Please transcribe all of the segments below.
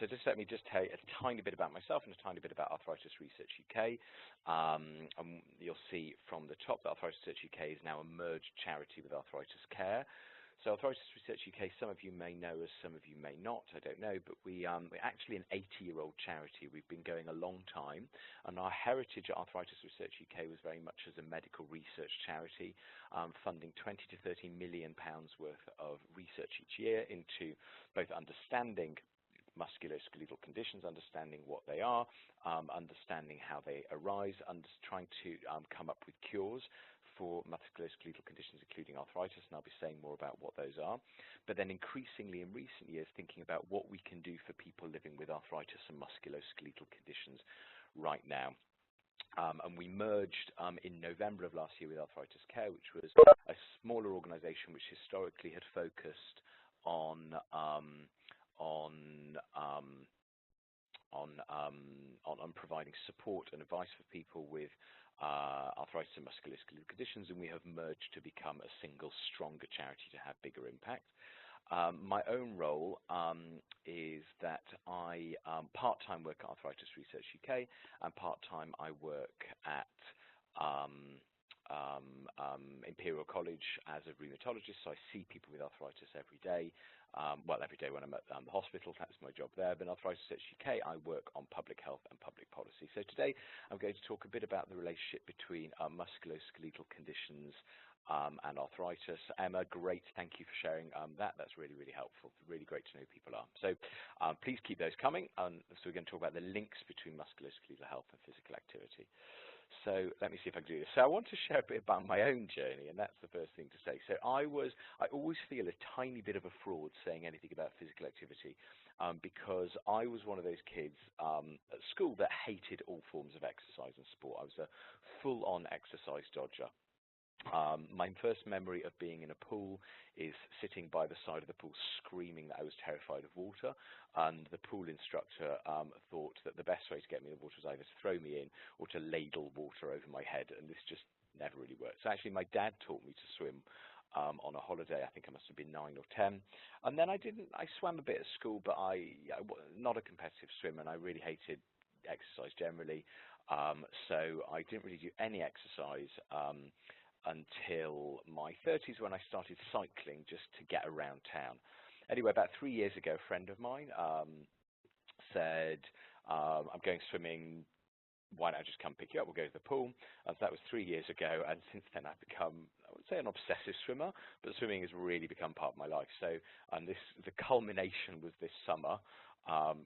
So just let me just tell you a tiny bit about myself and a tiny bit about Arthritis Research UK. And you'll see from the top that Arthritis Research UK is now a merged charity with Arthritis Care. So Arthritis Research UK, some of you may know us, some of you may not, I don't know, but we're actually an 80-year-old charity. We've been going a long time, and our heritage at Arthritis Research UK was very much as a medical research charity, funding 20 to 30 million pounds worth of research each year into both understanding musculoskeletal conditions, understanding what they are, understanding how they arise, and trying to come up with cures for musculoskeletal conditions, including arthritis, and I'll be saying more about what those are. But then increasingly in recent years, thinking about what we can do for people living with arthritis and musculoskeletal conditions right now. And we merged in November of last year with Arthritis Care, which was a smaller organisation which historically had focused on providing support and advice for people with arthritis and musculoskeletal conditions, and we have merged to become a single, stronger charity to have bigger impact. My own role is that I part-time work at Arthritis Research UK, and part-time I work at Imperial College as a rheumatologist, so I see people with arthritis every day. Well, every day when I'm at the hospital, that's my job there. But in Arthritis Research UK, I work on public health and public policy. So today, I'm going to talk a bit about the relationship between musculoskeletal conditions and arthritis. Emma, great. Thank you for sharing that. That's really, really helpful. It's really great to know who people are. So please keep those coming. So we're going to talk about the links between musculoskeletal health and physical activity. So let me see if I can do this. So I want to share a bit about my own journey, and that's the first thing to say. So I always feel a tiny bit of a fraud saying anything about physical activity because I was one of those kids at school that hated all forms of exercise and sport. I was a full-on exercise dodger. My first memory of being in a pool is sitting by the side of the pool screaming that I was terrified of water, and the pool instructor thought that the best way to get me in the water was either to throw me in or to ladle water over my head, and this just never really worked. So actually my dad taught me to swim on a holiday. I think I must have been 9 or 10, and then I swam a bit at school, but I was not a competitive swimmer, and I really hated exercise generally, so I didn't really do any exercise until my 30s, when I started cycling just to get around town. Anyway, about 3 years ago, a friend of mine said, I'm going swimming, why don't I just come pick you up? We'll go to the pool. And so that was 3 years ago, and since then I've become, I would say, an obsessive swimmer, but swimming has really become part of my life. So the culmination was this summer,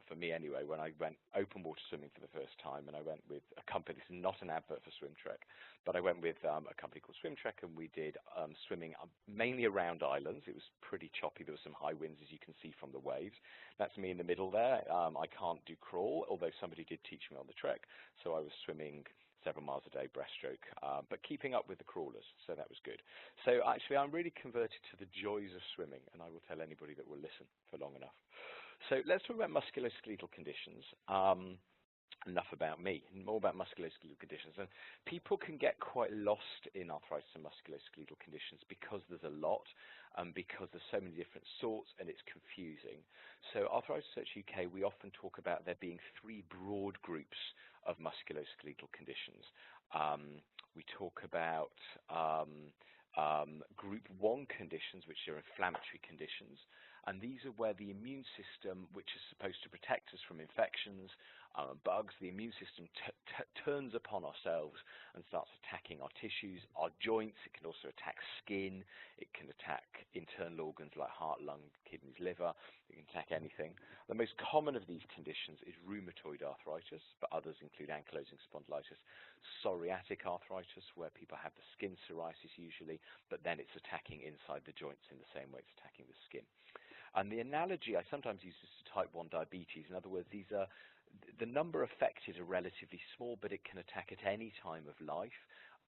for me anyway, when I went open water swimming for the first time, and I went with a company. This is not an advert for SwimTrek, but I went with a company called SwimTrek, and we did swimming mainly around islands. It was pretty choppy. There were some high winds, as you can see from the waves. That's me in the middle there. I can't do crawl, although somebody did teach me on the trek, so I was swimming several miles a day breaststroke, but keeping up with the crawlers, so that was good. So actually, I'm really converted to the joys of swimming, and I will tell anybody that will listen for long enough. So let's talk about musculoskeletal conditions. Enough about me, more about musculoskeletal conditions. And people can get quite lost in arthritis and musculoskeletal conditions because there's a lot, because there's so many different sorts, and it's confusing. So Arthritis Research UK, we often talk about there being 3 broad groups of musculoskeletal conditions. We talk about group 1 conditions, which are inflammatory conditions. And these are where the immune system, which is supposed to protect us from infections, bugs, the immune system turns upon ourselves and starts attacking our tissues, our joints. It can also attack skin. It can attack internal organs like heart, lung, kidneys, liver. It can attack anything. The most common of these conditions is rheumatoid arthritis, but others include ankylosing spondylitis, psoriatic arthritis, where people have the skin psoriasis usually, but then it's attacking inside the joints in the same way it's attacking the skin. And the analogy I sometimes use is to type 1 diabetes. In other words, the number affected are relatively small, but it can attack at any time of life.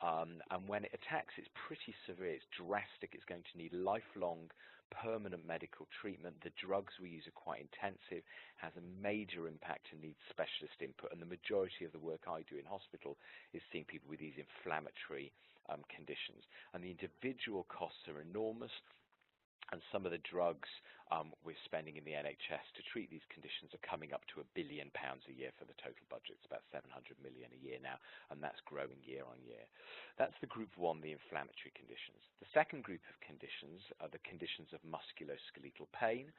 And when it attacks, it's pretty severe. It's drastic. It's going to need lifelong, permanent medical treatment. The drugs we use are quite intensive, has a major impact and needs specialist input. And the majority of the work I do in hospital is seeing people with these inflammatory conditions. And the individual costs are enormous. And some of the drugs we're spending in the NHS to treat these conditions are coming up billion a year for the total budget. It's about 700 million a year now, and that's growing year on year. That's the group one, the inflammatory conditions. The second group of conditions are the conditions of musculoskeletal pain.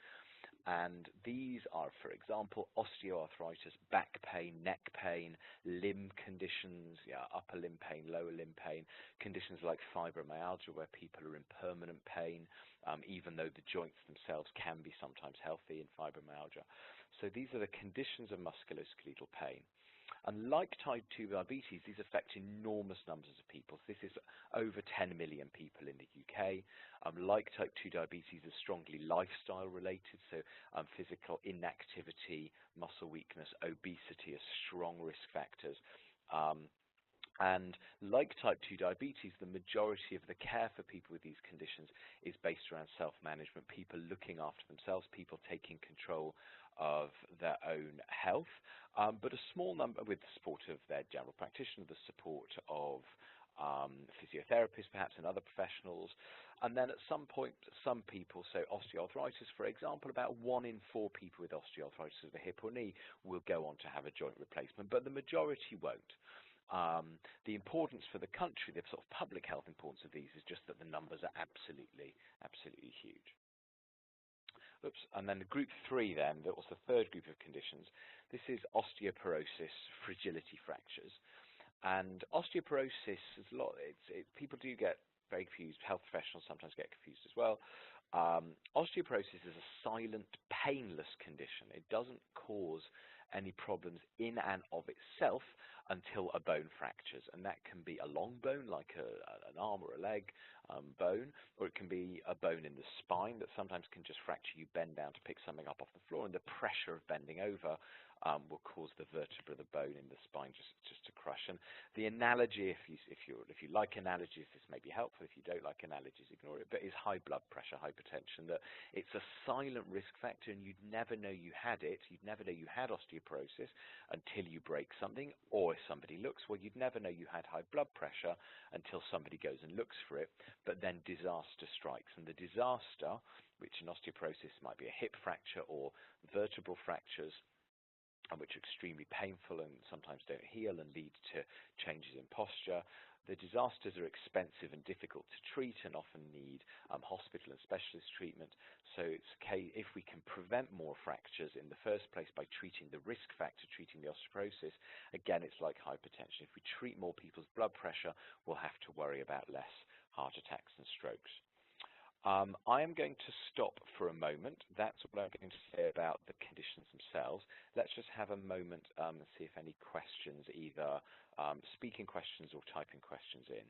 And these are, for example, osteoarthritis, back pain, neck pain, limb conditions, upper limb pain, lower limb pain, conditions like fibromyalgia where people are in permanent pain, even though the joints themselves can be sometimes healthy in fibromyalgia. So these are the conditions of musculoskeletal pain. And like type 2 diabetes, these affect enormous numbers of people. This is over 10 million people in the UK. Like type 2 diabetes is strongly lifestyle related, so physical inactivity, muscle weakness, obesity are strong risk factors. And like type 2 diabetes, the majority of the care for people with these conditions is based around self-management, people looking after themselves, people taking control of their own health, but a small number with the support of their general practitioner, the support of physiotherapists perhaps and other professionals. And then at some point, some people, so osteoarthritis, for example, about 1 in 4 people with osteoarthritis of the hip or knee will go on to have a joint replacement, but the majority won't. The importance for the country, the sort of public health importance of these is just that the numbers are absolutely huge. Oops. And then the group 3 then, that was the third group of conditions. This is osteoporosis, fragility fractures. And osteoporosis is people do get very confused. Health professionals sometimes get confused as well. Osteoporosis is a silent, painless condition. It doesn't cause any problems in and of itself until a bone fractures, and that can be a long bone like an arm or a leg bone, or it can be a bone in the spine that sometimes can just fracture. You bend down to pick something up off the floor, and the pressure of bending over will cause the vertebra, the bone in the spine, just to crush. And the analogy, if you like analogies, this may be helpful. If you don't like analogies, ignore it. But is high blood pressure, hypertension. That it's a silent risk factor, and you'd never know you had it. You'd never know you had osteoporosis until you break something, or if somebody looks. Well, you'd never know you had high blood pressure until somebody goes and looks for it. But then disaster strikes, and the disaster, which in osteoporosis might be a hip fracture or vertebral fractures, which are extremely painful and sometimes don't heal and lead to changes in posture. The disasters are expensive and difficult to treat and often need hospital and specialist treatment. So it's okay if we can prevent more fractures in the first place by treating the risk factor, treating the osteoporosis. Again, it's like hypertension. If we treat more people's blood pressure, we'll have to worry about less heart attacks and strokes. I am going to stop for a moment. That's what I'm going to say about the conditions themselves. Let's just have a moment and see if any questions, either speaking questions or typing questions in.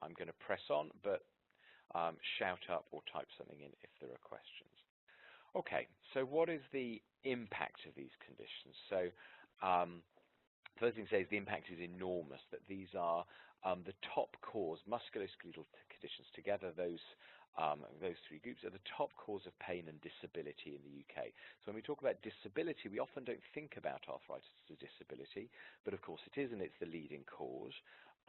I'm going to press on, but shout up or type something in if there are questions. Okay, so what is the impact of these conditions? So first thing to say is the impact is enormous, that these are the top cause, musculoskeletal conditions together, those 3 groups are the top cause of pain and disability in the UK. So when we talk about disability, we often don't think about arthritis as a disability, but of course it is, and it's the leading cause.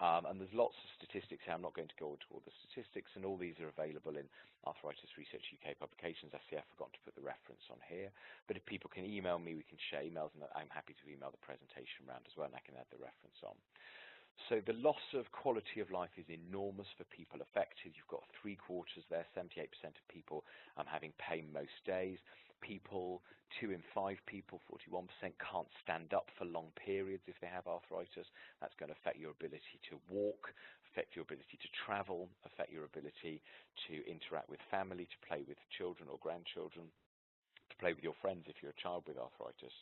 And there's lots of statistics here. I'm not going to go into all the statistics, and all these are available in Arthritis Research UK publications. I see I forgot to put the reference on here. But if people can email me, we can share emails, and I'm happy to email the presentation around as well, and I can add the reference on. So the loss of quality of life is enormous for people affected. You've got 3/4 there, 78% of people having pain most days. 2 in 5 people, 41%, can't stand up for long periods if they have arthritis. That's going to affect your ability to walk, affect your ability to travel, affect your ability to interact with family, to play with children or grandchildren, to play with your friends if you're a child with arthritis.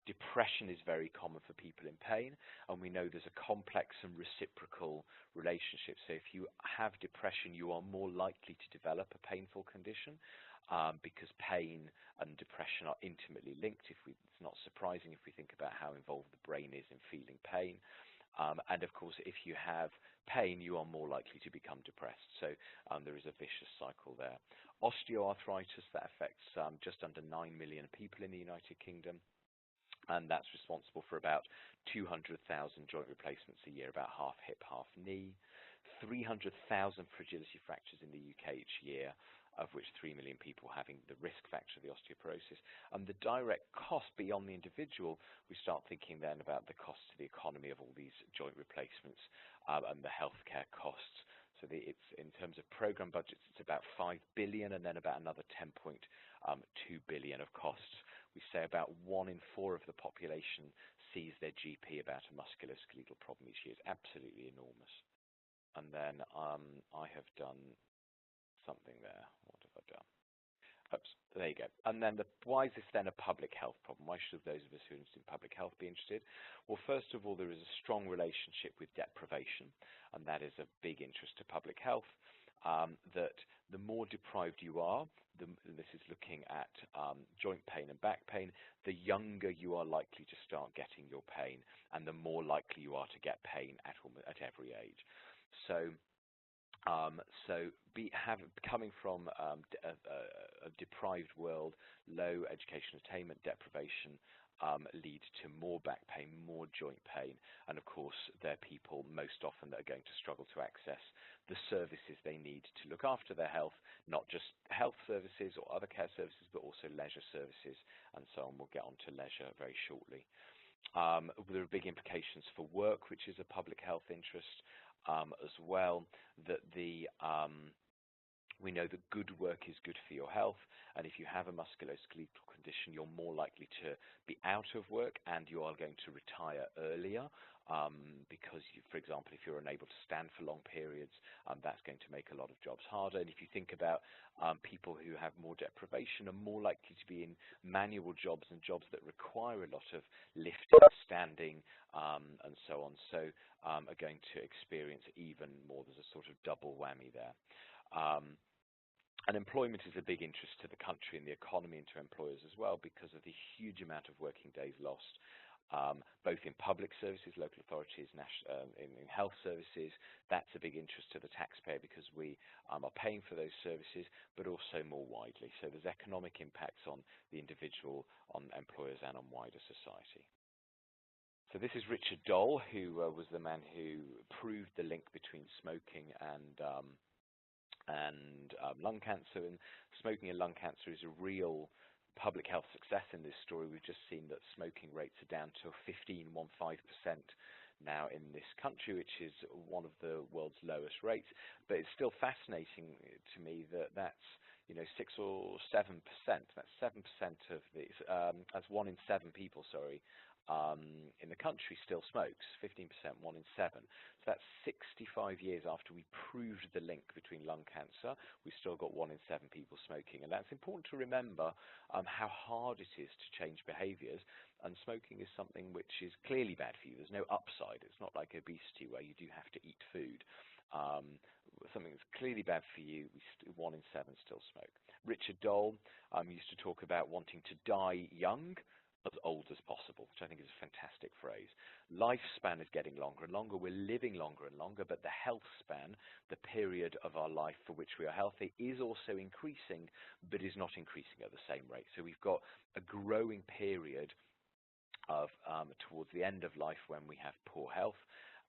Depression is very common for people in pain, and we know there's a complex and reciprocal relationship. So if you have depression, you are more likely to develop a painful condition, because pain and depression are intimately linked. It's not surprising if we think about how involved the brain is in feeling pain. And of course, if you have pain, you are more likely to become depressed. So there is a vicious cycle there. Osteoarthritis, that affects just under 9 million people in the United Kingdom, and that's responsible for about 200,000 joint replacements a year, about half hip, half knee. 300,000 fragility fractures in the UK each year. of which 3 million people having the risk factor of the osteoporosis. And the direct cost beyond the individual, we start thinking then about the cost to the economy of all these joint replacements and the healthcare costs. So it's in terms of program budgets, it's about 5 billion and then about another 10.2 billion of costs. We say about 1 in 4 of the population sees their GP about a musculoskeletal problem each year. It's absolutely enormous. And then I have done something there. What have I done? Oops, there you go. And then why is this then a public health problem? Why should those of us who are interested in public health be interested? Well, first of all, there is a strong relationship with deprivation, and that is of big interest to public health. That the more deprived you are, this is looking at joint pain and back pain, the younger you are likely to start getting your pain, and the more likely you are to get pain at every age. So coming from a deprived world, low education attainment, deprivation leads to more back pain, more joint pain, and of course they're people most often that are going to struggle to access the services they need to look after their health, not just health services or other care services, but also leisure services and so on. We'll get on to leisure very shortly. There are big implications for work, which is a public health interest. As well, that we know that good work is good for your health, and if you have a musculoskeletal condition, you're more likely to be out of work and you are going to retire earlier because, for example, if you're unable to stand for long periods, that's going to make a lot of jobs harder. And if you think about people who have more deprivation are more likely to be in manual jobs and jobs that require a lot of lifting, standing, and so on, so are going to experience even more. There's a sort of double whammy there. And employment is a big interest to the country and the economy and to employers as well because of the huge amount of working days lost, both in public services, local authorities, in health services. That's a big interest to the taxpayer because we are paying for those services, but also more widely. So there's economic impacts on the individual, on employers, and on wider society. So this is Richard Dole, who was the man who proved the link between smoking and lung cancer. And smoking and lung cancer is a real public health success in this story. We've just seen that smoking rates are down to 15% now in this country, which is one of the world's lowest rates. But it's still fascinating to me that that's 6 or 7%. That's 7% of these. That's 1 in 7 people. Sorry. In the country still smokes, 15%, 1 in 7. So that's 65 years after we proved the link between lung cancer. We've still got 1 in 7 people smoking. And that's important to remember how hard it is to change behaviors. And smoking is something which is clearly bad for you. There's no upside. It's not like obesity where you do have to eat food. Something that's clearly bad for you, 1 in 7 still smoke. Richard Dole used to talk about wanting to die young, as old as possible, which I think is a fantastic phrase. Lifespan is getting longer and longer. We're living longer and longer, but the health span, the period of our life for which we are healthy, is also increasing, but is not increasing at the same rate. So we've got a growing period of towards the end of life when we have poor health.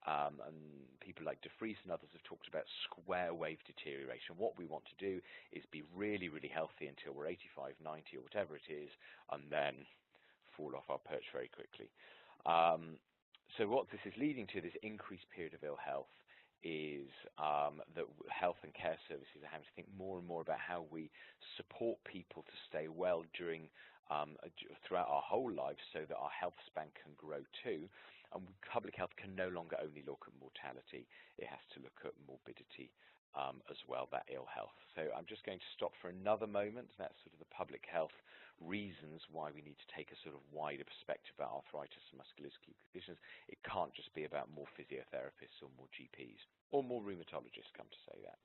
And people like DeFries and others have talked about square wave deterioration. What we want to do is be really, really healthy until we're 85, 90, or whatever it is, and then fall off our perch very quickly. So what this is leading to, this increased period of ill health, is that health and care services are having to think more and more about how we support people to stay well throughout our whole lives so that our health span can grow too. And public health can no longer only look at mortality, it has to look at morbidity as well, that ill health. So I'm just going to stop for another moment. That's sort of the public health reasons why we need to take a sort of wider perspective about arthritis and musculoskeletal conditions. It can't just be about more physiotherapists or more GPs or more rheumatologists, come to say that.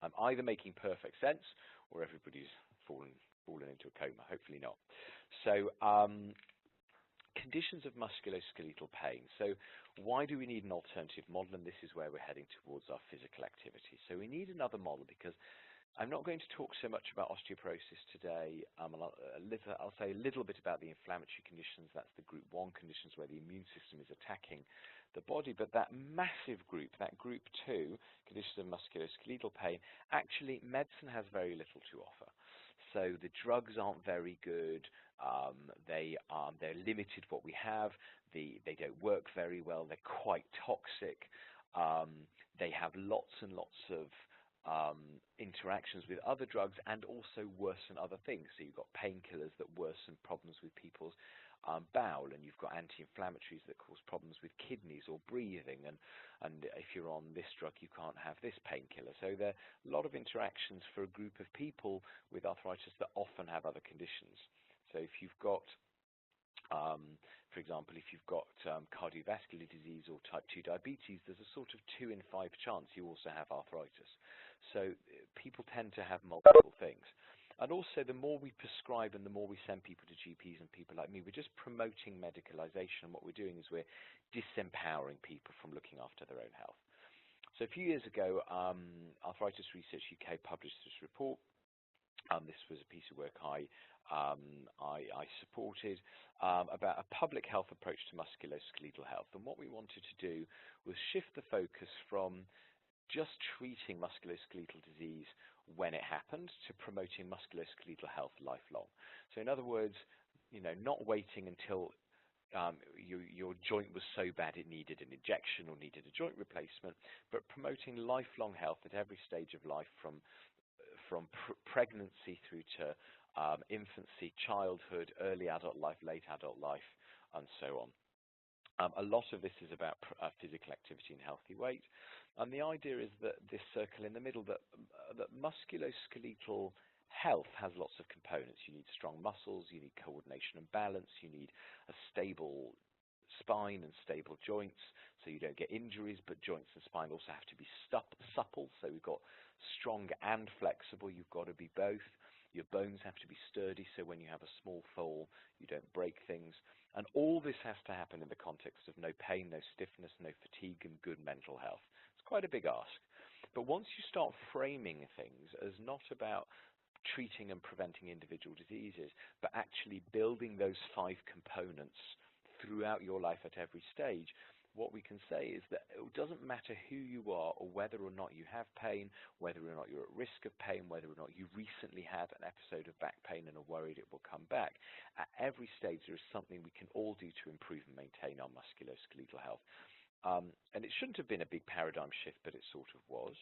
I'm either making perfect sense or everybody's fallen into a coma. Hopefully not. So conditions of musculoskeletal pain. So why do we need an alternative model? And this is where we're heading towards our physical activity. So we need another model because I'm not going to talk so much about osteoporosis today. I'll say a little bit about the inflammatory conditions. That's the group 1 conditions where the immune system is attacking the body. But that massive group, that group 2, conditions of musculoskeletal pain, actually medicine has very little to offer. So the drugs aren't very good. They're limited what we have. They don't work very well. They're quite toxic. They have lots and lots of interactions with other drugs and also worsen other things. So you've got painkillers that worsen problems with people's bowel, and you've got anti-inflammatories that cause problems with kidneys or breathing, and if you're on this drug you can't have this painkiller. So there are a lot of interactions for a group of people with arthritis that often have other conditions. So if you've got for example, if you've got cardiovascular disease or type 2 diabetes, there's a sort of 2 in 5 chance you also have arthritis. So people tend to have multiple things. And also, the more we prescribe and the more we send people to GPs and people like me, we're just promoting medicalization. And what we're doing is we're disempowering people from looking after their own health. So a few years ago, Arthritis Research UK published this report. This was a piece of work I supported about a public health approach to musculoskeletal health. And what we wanted to do was shift the focus from just treating musculoskeletal disease when it happened to promoting musculoskeletal health lifelong. So in other words, not waiting until your joint was so bad it needed an injection or needed a joint replacement, but promoting lifelong health at every stage of life, from pregnancy through to infancy, childhood, early adult life, late adult life, and so on. A lot of this is about physical activity and healthy weight. And the idea is that this circle in the middle, that musculoskeletal health has lots of components. You need strong muscles, you need coordination and balance, you need a stable spine and stable joints so you don't get injuries, but joints and spine also have to be supple. So we've got strong and flexible. You've got to be both. Your bones have to be sturdy, so when you have a small fall, you don't break things. And all this has to happen in the context of no pain, no stiffness, no fatigue, and good mental health. It's quite a big ask. But once you start framing things as not about treating and preventing individual diseases, but actually building those 5 components throughout your life at every stage, what we can say is that it doesn't matter who you are or whether or not you have pain, whether or not you're at risk of pain, whether or not you recently had an episode of back pain and are worried it will come back. At every stage there is something we can all do to improve and maintain our musculoskeletal health. And it shouldn't have been a big paradigm shift, but it sort of was.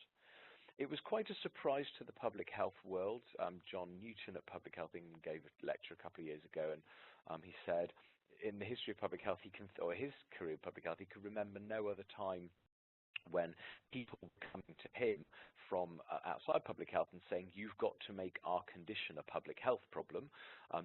It was quite a surprise to the public health world. John Newton at Public Health England gave a lecture a couple of years ago, and he said in the history of public health, or his career in public health, he could remember no other time when people were coming to him from outside public health and saying, you've got to make our condition a public health problem.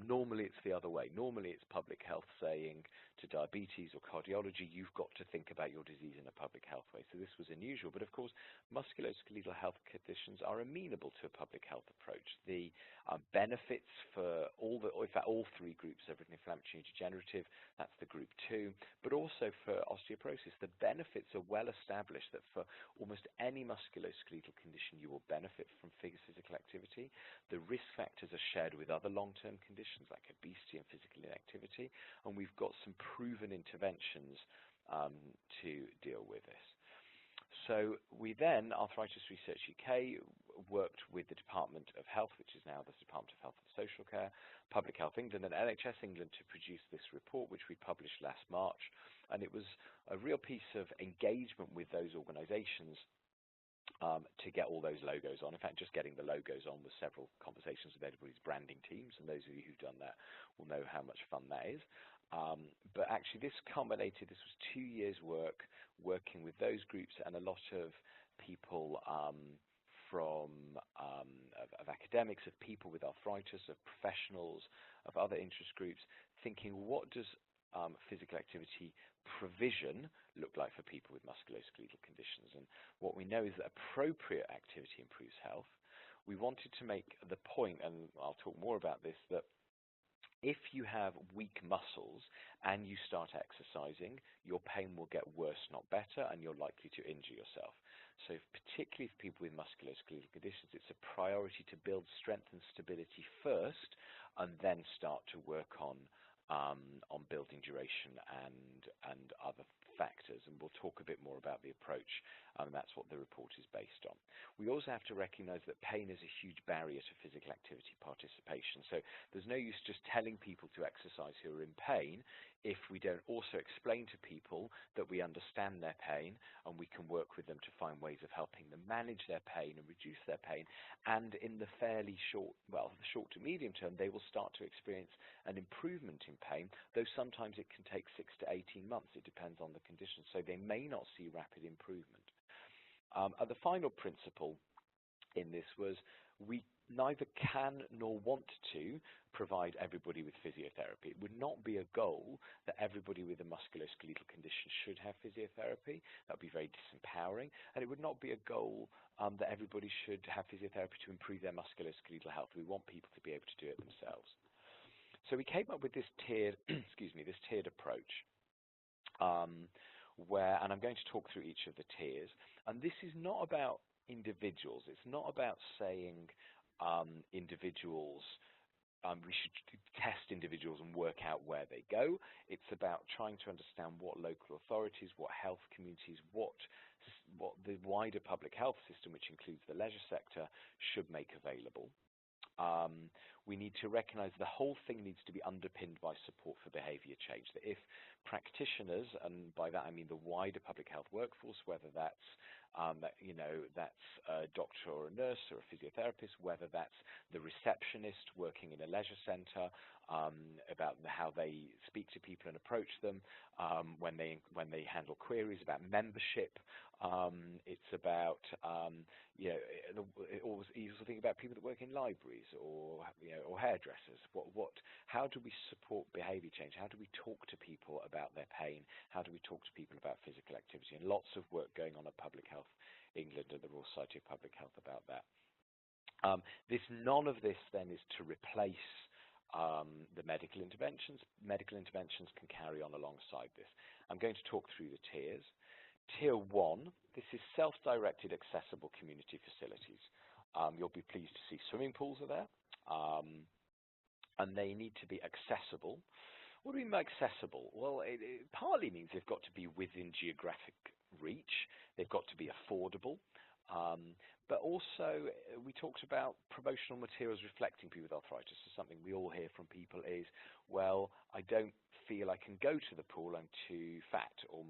Normally it's the other way. Normally it's public health saying to diabetes or cardiology, you've got to think about your disease in a public health way. So this was unusual. But of course, musculoskeletal health conditions are amenable to a public health approach. The benefits for all 3 groups, everything inflammatory and degenerative, that's the group 2, but also for osteoporosis, the benefits are well established that for almost any musculoskeletal condition you will benefit from physical activity. The risk factors are shared with other long-term conditions like obesity and physical inactivity, and we've got some proven interventions to deal with this. So we then, Arthritis Research UK, worked with the Department of Health, which is now the Department of Health and Social Care, Public Health England and NHS England to produce this report, which we published last March. And it was a real piece of engagement with those organisations to get all those logos on. In fact, just getting the logos on was several conversations with everybody's branding teams, and those of you who've done that will know how much fun that is. But actually this culminated, this was 2 years working with those groups and a lot of people from of academics, of people with arthritis, of professionals, of other interest groups, thinking, what does physical activity provision look like for people with musculoskeletal conditions? And what we know is that appropriate activity improves health. We wanted to make the point, and I'll talk more about this, that if you have weak muscles and you start exercising, your pain will get worse, not better, and you're likely to injure yourself. So particularly for people with musculoskeletal conditions, it's a priority to build strength and stability first, and then start to work on building duration and other factors. And we'll talk a bit more about the approach, and that's what the report is based on. We also have to recognise that pain is a huge barrier to physical activity participation. So there's no use just telling people to exercise who are in pain if we don't also explain to people that we understand their pain and we can work with them to find ways of helping them manage their pain and reduce their pain. And in the fairly short to medium term, they will start to experience an improvement in pain, though sometimes it can take 6 to 18 months. It depends on the condition. So they may not see rapid improvement. The final principle in this was we neither can nor want to provide everybody with physiotherapy. It would not be a goal that everybody with a musculoskeletal condition should have physiotherapy. That would be very disempowering. And it would not be a goal that everybody should have physiotherapy to improve their musculoskeletal health. We want people to be able to do it themselves. So we came up with this tiered, this tiered approach, and I'm going to talk through each of the tiers. And this is not about individuals. It's not about saying individuals, we should test individuals and work out where they go. It's about trying to understand what local authorities, what health communities, what the wider public health system, which includes the leisure sector, should make available. We need to recognise the whole thing needs to be underpinned by support for behaviour change. That if practitioners, and by that I mean the wider public health workforce, whether that's that's a doctor or a nurse or a physiotherapist, whether that's the receptionist working in a leisure centre, about how they speak to people and approach them, when they handle queries about membership. It's about you also think about people that work in libraries or hairdressers. How do we support behaviour change? How do we talk to people about their pain? How do we talk to people about physical activity? And lots of work going on at Public Health England and the Royal Society of Public Health about that. None of this then is to replace the medical interventions. Medical interventions can carry on alongside this. I'm going to talk through the tiers. Tier 1, this is self-directed accessible community facilities. You'll be pleased to see swimming pools are there, and they need to be accessible. What do we mean by accessible? Well, it partly means they've got to be within geographic reach. They've got to be affordable. But also, we talked about promotional materials reflecting people with arthritis. So something we all hear from people is, well, I don't feel I can go to the pool, I'm too fat, or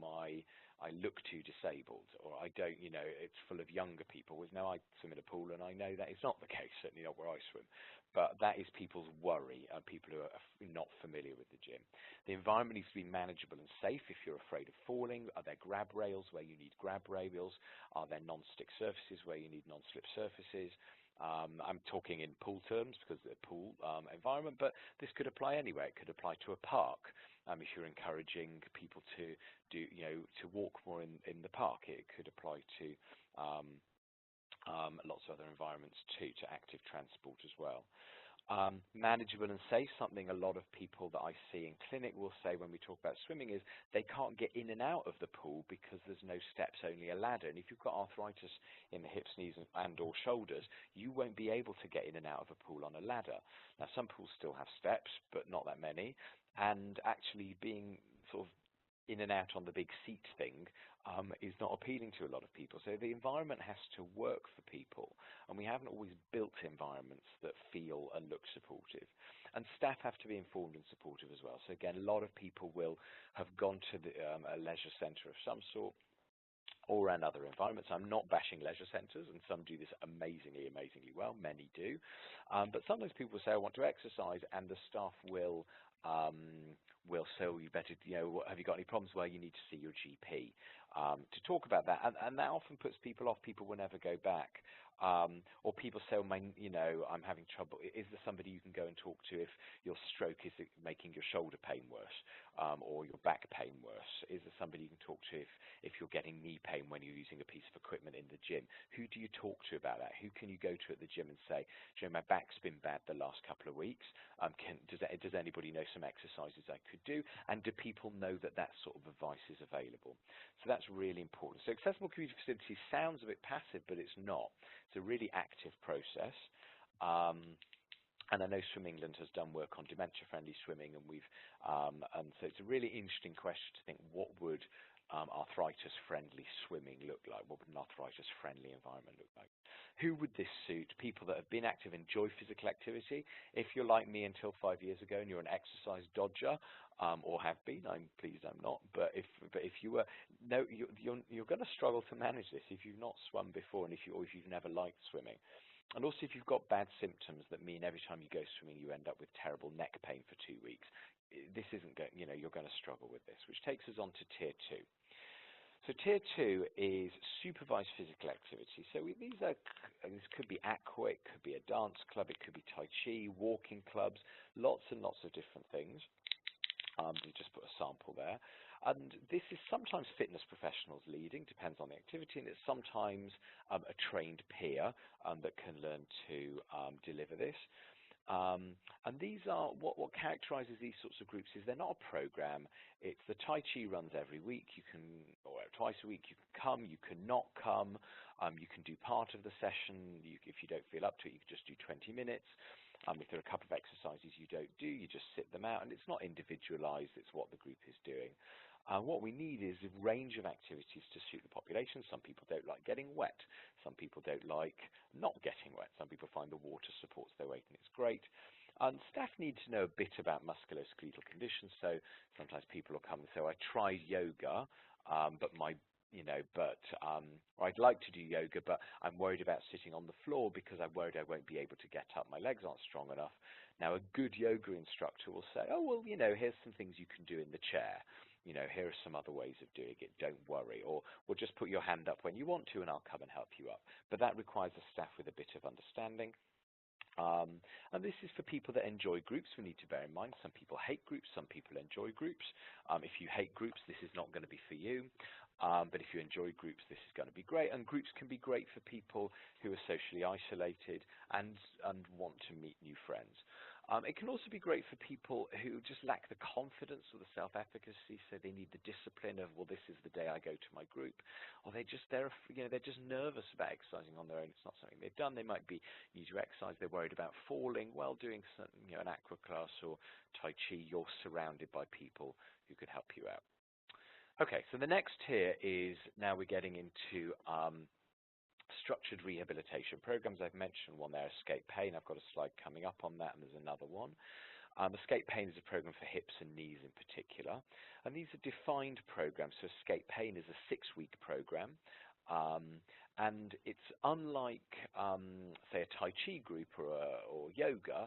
I look too disabled, or I don't, it's full of younger people. Now I swim in a pool and I know that is not the case, certainly not where I swim. But that is people's worry, people who are not familiar with the gym. The environment needs to be manageable and safe if you're afraid of falling. Are there grab rails where you need grab rails? Are there non-stick surfaces where you need non-slip surfaces? I'm talking in pool terms because of the pool environment, but this could apply anywhere. It could apply to a park. If you're encouraging people to to walk more in the park, it could apply to lots of other environments too, to active transport as well. Manageable and safe, something a lot of people that I see in clinic will say when we talk about swimming is they can't get in and out of the pool because there's no steps, only a ladder. And if you've got arthritis in the hips, knees and or shoulders, you won't be able to get in and out of a pool on a ladder. Now, some pools still have steps, but not that many. And actually being sort of in and out on the big seat thing is not appealing to a lot of people. So the environment has to work for people, and we haven't always built environments that feel and look supportive. And staff have to be informed and supportive as well. So again, a lot of people will have gone to a leisure centre of some sort or in other environments. I'm not bashing leisure centres, and some do this amazingly well. Many do. But sometimes people say, I want to exercise, and the staff will say, you better, have you got any problems? Well, you need to see your GP to talk about that. And that often puts people off. People will never go back. Or people say, I'm having trouble. Is there somebody you can go and talk to if your stroke is making your shoulder pain worse, or your back pain worse? Is there somebody you can talk to if you're getting knee pain when you're using a piece of equipment in the gym? Who do you talk to about that? Who can you go to at the gym and say, my back's been bad the last couple of weeks. Does anybody know some exercises I could do? And do people know that that sort of advice is available? So that's really important. So accessible community facilities sounds a bit passive, but it's not. It's a really active process. And I know Swim England has done work on dementia-friendly swimming, and so it's a really interesting question to think, what would arthritis-friendly swimming look like? What would an arthritis-friendly environment look like? Who would this suit? People that have been active, enjoy physical activity. If you're like me until 5 years ago and you're an exercise dodger, or have been, I'm pleased I'm not. But if you were, no, you're going to struggle to manage this if you've not swum before, and if you've never liked swimming. And also, if you've got bad symptoms that mean every time you go swimming you end up with terrible neck pain for 2 weeks, this isn't going. You're going to struggle with this, which takes us on to Tier 2. So Tier 2 is supervised physical activity. So this could be aqua, it could be a dance club, it could be Tai Chi, walking clubs, lots and lots of different things. You just put a sample there. And this is sometimes fitness professionals leading, depends on the activity, and it's sometimes a trained peer that can learn to deliver this. And these are what characterizes these sorts of groups is they're not a program. It's the Tai Chi runs every week. You can, or twice a week, you can come, you can not come. You can do part of the session. If you don't feel up to it, you can just do 20 minutes. If there are a couple of exercises you don't do, you just sit them out, and it's not individualized. It's what the group is doing. What we need is a range of activities to suit the population. Some people don't like getting wet. Some people don't like not getting wet. Some people find the water supports their weight and it's great. Staff need to know a bit about musculoskeletal conditions. So sometimes people will come and say, I tried yoga, but I'd like to do yoga, but I'm worried about sitting on the floor because I'm worried I won't be able to get up. My legs aren't strong enough. Now, a good yoga instructor will say, oh, well, here's some things you can do in the chair. Here are some other ways of doing it. Don't worry. Or we'll just put your hand up when you want to, and I'll come and help you up. But that requires a staff with a bit of understanding. And this is for people that enjoy groups. We need to bear in mind some people hate groups, some people enjoy groups. If you hate groups, this is not going to be for you. But if you enjoy groups, this is going to be great. And groups can be great for people who are socially isolated and want to meet new friends. It can also be great for people who just lack the confidence or the self-efficacy, so they need the discipline of, well, this is the day I go to my group, or they're just nervous about exercising on their own. It's not something they've done. They might be new to exercise. They're worried about falling. Well, doing an aqua class or Tai Chi, you're surrounded by people who could help you out. Okay, so the next tier is now we're getting into structured rehabilitation programs. I've mentioned one there, Escape Pain. I've got a slide coming up on that, and there's another one. Escape Pain is a program for hips and knees in particular, and these are defined programs. So Escape Pain is a 6-week program, and it's unlike, say, a Tai Chi group or yoga.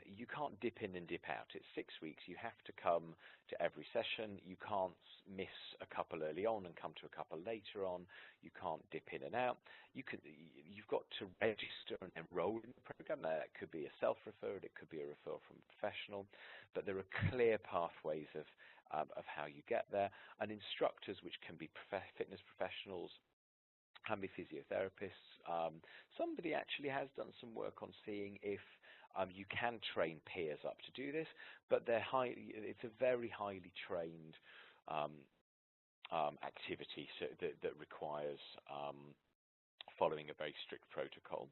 You can't dip in and dip out. It's 6 weeks. You have to come to every session. You can't miss a couple early on and come to a couple later on. You can't dip in and out. You've got to register and enroll in the program. That could be a self-referral. It could be a referral from a professional. But there are clear pathways of how you get there. And instructors, which can be fitness professionals, can be physiotherapists. Somebody actually has done some work on seeing if you can train peers up to do this, but it's a very highly trained activity that requires following a very strict protocol.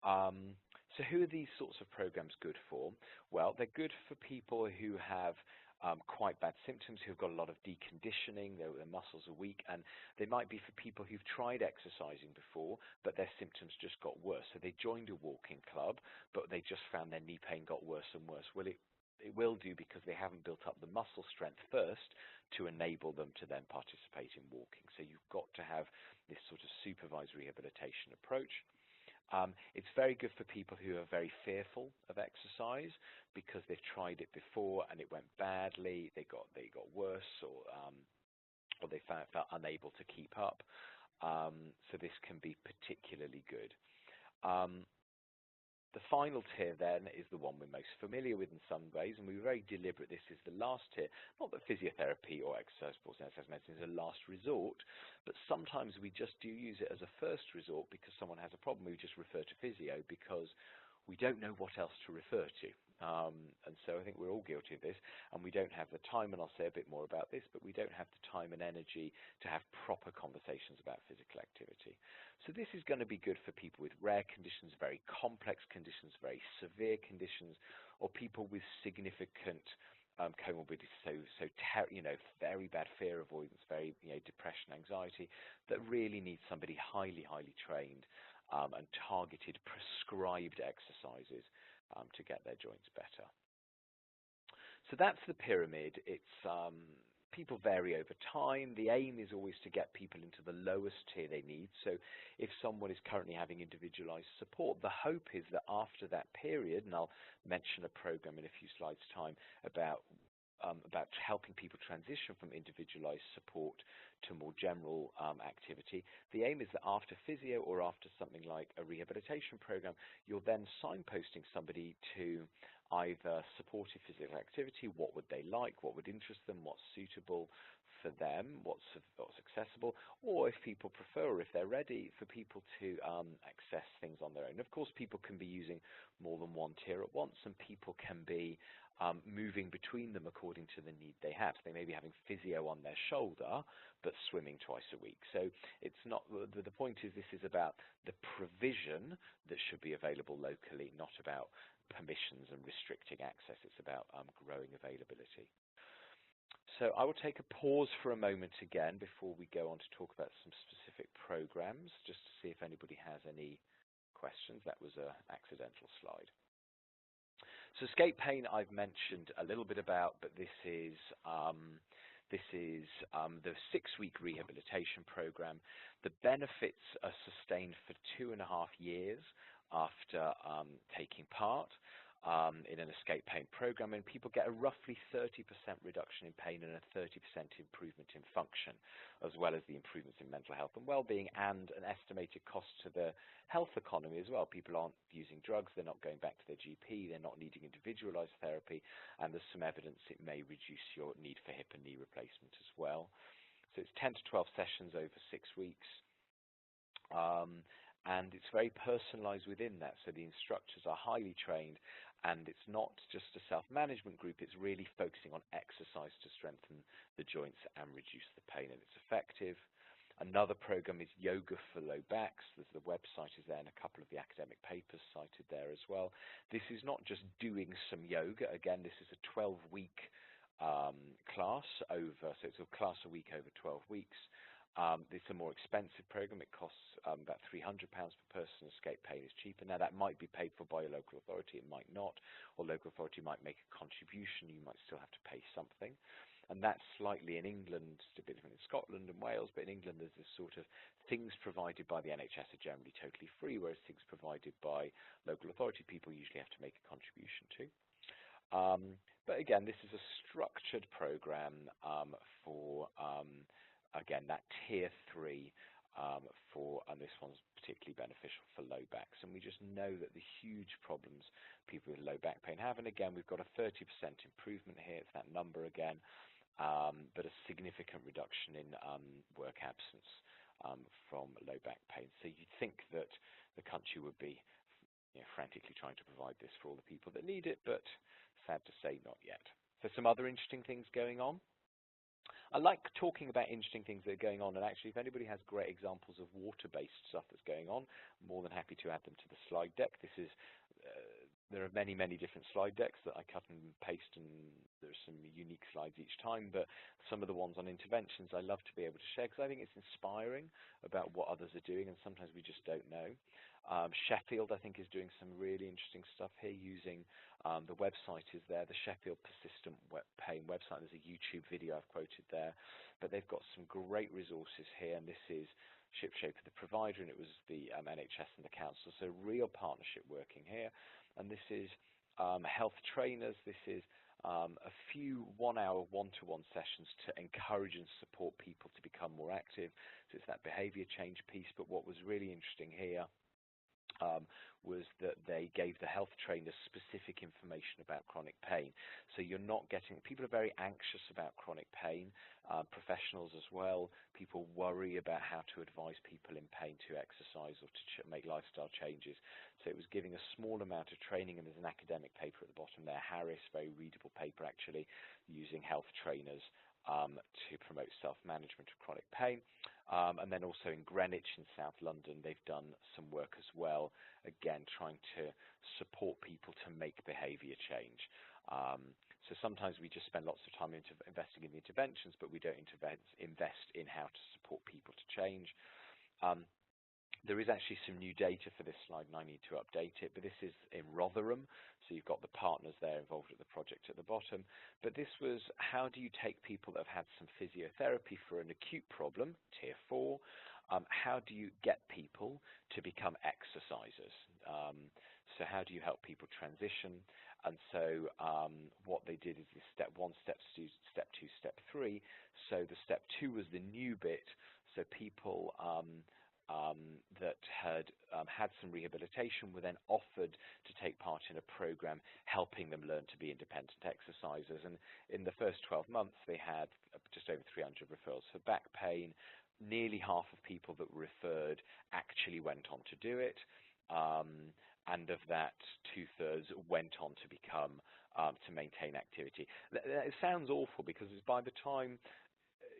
So who are these sorts of programs good for? Well, they're good for people who have quite bad symptoms, who've got a lot of deconditioning, their muscles are weak, and they might be for people who've tried exercising before, but their symptoms just got worse. So they joined a walking club, but they just found their knee pain got worse and worse. Well, it will do because they haven't built up the muscle strength first to enable them to then participate in walking. So you've got to have this sort of supervised rehabilitation approach. It's very good for people who are very fearful of exercise because they've tried it before and it went badly. They got worse, or they felt unable to keep up. So this can be particularly good. The final tier then is the one we're most familiar with in some ways, and we were very deliberate. This is the last tier. Not that physiotherapy or exercise sports and exercise medicine is a last resort, but sometimes we just do use it as a first resort because someone has a problem. We just refer to physio because we don't know what else to refer to. And so I think we're all guilty of this, and we don't have the time, and I'll say a bit more about this, but we don't have the time and energy to have proper conversations about physical activity. So this is going to be good for people with rare conditions, very complex conditions, very severe conditions, or people with significant comorbidities, very bad fear avoidance, very depression, anxiety, that really need somebody highly, highly trained and targeted, prescribed exercises to get their joints better. So that's the pyramid. It's people vary over time. The aim is always to get people into the lowest tier they need. So if someone is currently having individualized support, the hope is that after that period, and I'll mention a program in a few slides' time about helping people transition from individualized support to more general activity. The aim is that after physio or after something like a rehabilitation program, you're then signposting somebody to either supportive physical activity, what would they like, what would interest them, what's suitable for them, what's accessible, or if people prefer, or if they're ready, for people to access things on their own. Of course, people can be using more than one tier at once, and people can be moving between them according to the need they have. So they may be having physio on their shoulder, but swimming twice a week. So it's not, the point is this is about the provision that should be available locally, not about permissions and restricting access. It's about growing availability. So I will take a pause for a moment again before we go on to talk about some specific programs, just to see if anybody has any questions. That was an accidental slide. So escape pain I've mentioned a little bit about, but this is the 6-week rehabilitation program. The benefits are sustained for 2.5 years after taking part in an escape pain program, and people get a roughly 30% reduction in pain and a 30% improvement in function, as well as the improvements in mental health and well-being, and an estimated cost to the health economy as well. People aren't using drugs, they're not going back to their GP, they're not needing individualized therapy, and there's some evidence it may reduce your need for hip and knee replacement as well. So it's 10 to 12 sessions over 6 weeks. And it's very personalized within that. So the instructors are highly trained, and it's not just a self-management group, it's really focusing on exercise to strengthen the joints and reduce the pain, and it's effective. Another program is yoga for low backs. The website is there, and a couple of the academic papers cited there as well. This is not just doing some yoga. Again, this is a 12-week class over, so it's a class a week over 12 weeks. It's a more expensive program. It costs about £300 per person. Escape pain is cheaper. Now, that might be paid for by a local authority. It might not. Or local authority might make a contribution. You might still have to pay something. And that's slightly in England, it's a bit different in Scotland and Wales, but in England there's this sort of things provided by the NHS are generally totally free, whereas things provided by local authority people usually have to make a contribution to. But again, this is a structured program for again, that tier 3 and this one's particularly beneficial for low backs. And we just know that the huge problems people with low back pain have. And again, we've got a 30% improvement here. It's that number again, but a significant reduction in work absence from low back pain. So you'd think that the country would be frantically trying to provide this for all the people that need it, but sad to say, not yet. So some other interesting things going on. I like talking about interesting things that are going on, and actually if anybody has great examples of water-based stuff that's going on, I'm more than happy to add them to the slide deck. This is there are many, many different slide decks that I cut and paste, and there's some unique slides each time, but some of the ones on interventions I love to be able to share because I think it's inspiring about what others are doing, and sometimes we just don't know. Sheffield, I think, is doing some really interesting stuff here using the website is there, the Sheffield Persistent Pain website. There's a YouTube video I've quoted there, but they've got some great resources here, and this is ShipShape, the provider, and it was the NHS and the council. So real partnership working here, and this is health trainers. This is a few 1-hour one-to-one sessions to encourage and support people to become more active. So it's that behavior change piece. But what was really interesting here was that they gave the health trainers specific information about chronic pain. So you're not getting, people are very anxious about chronic pain, professionals as well. People worry about how to advise people in pain to exercise or to make lifestyle changes. So it was giving a small amount of training, and there's an academic paper at the bottom there, Harris, very readable paper actually, using health trainers to promote self-management of chronic pain. And then also in Greenwich in South London, they've done some work as well, again, trying to support people to make behavior change. So sometimes we just spend lots of time investing in the interventions, but we don't invest in how to support people to change. There is actually some new data for this slide, and I need to update it, but this is in Rotherham, so you've got the partners there involved at the project at the bottom. But this was, how do you take people that have had some physiotherapy for an acute problem, tier 4, how do you get people to become exercisers? So how do you help people transition? And so what they did is this step 1, step 2, step 2, step 3. So the step 2 was the new bit, so people that had had some rehabilitation were then offered to take part in a program helping them learn to be independent exercisers. And in the first 12 months, they had just over 300 referrals for back pain. Nearly half of people that were referred actually went on to do it. And of that, 2/3 went on to become, to maintain activity. It sounds awful because by the time,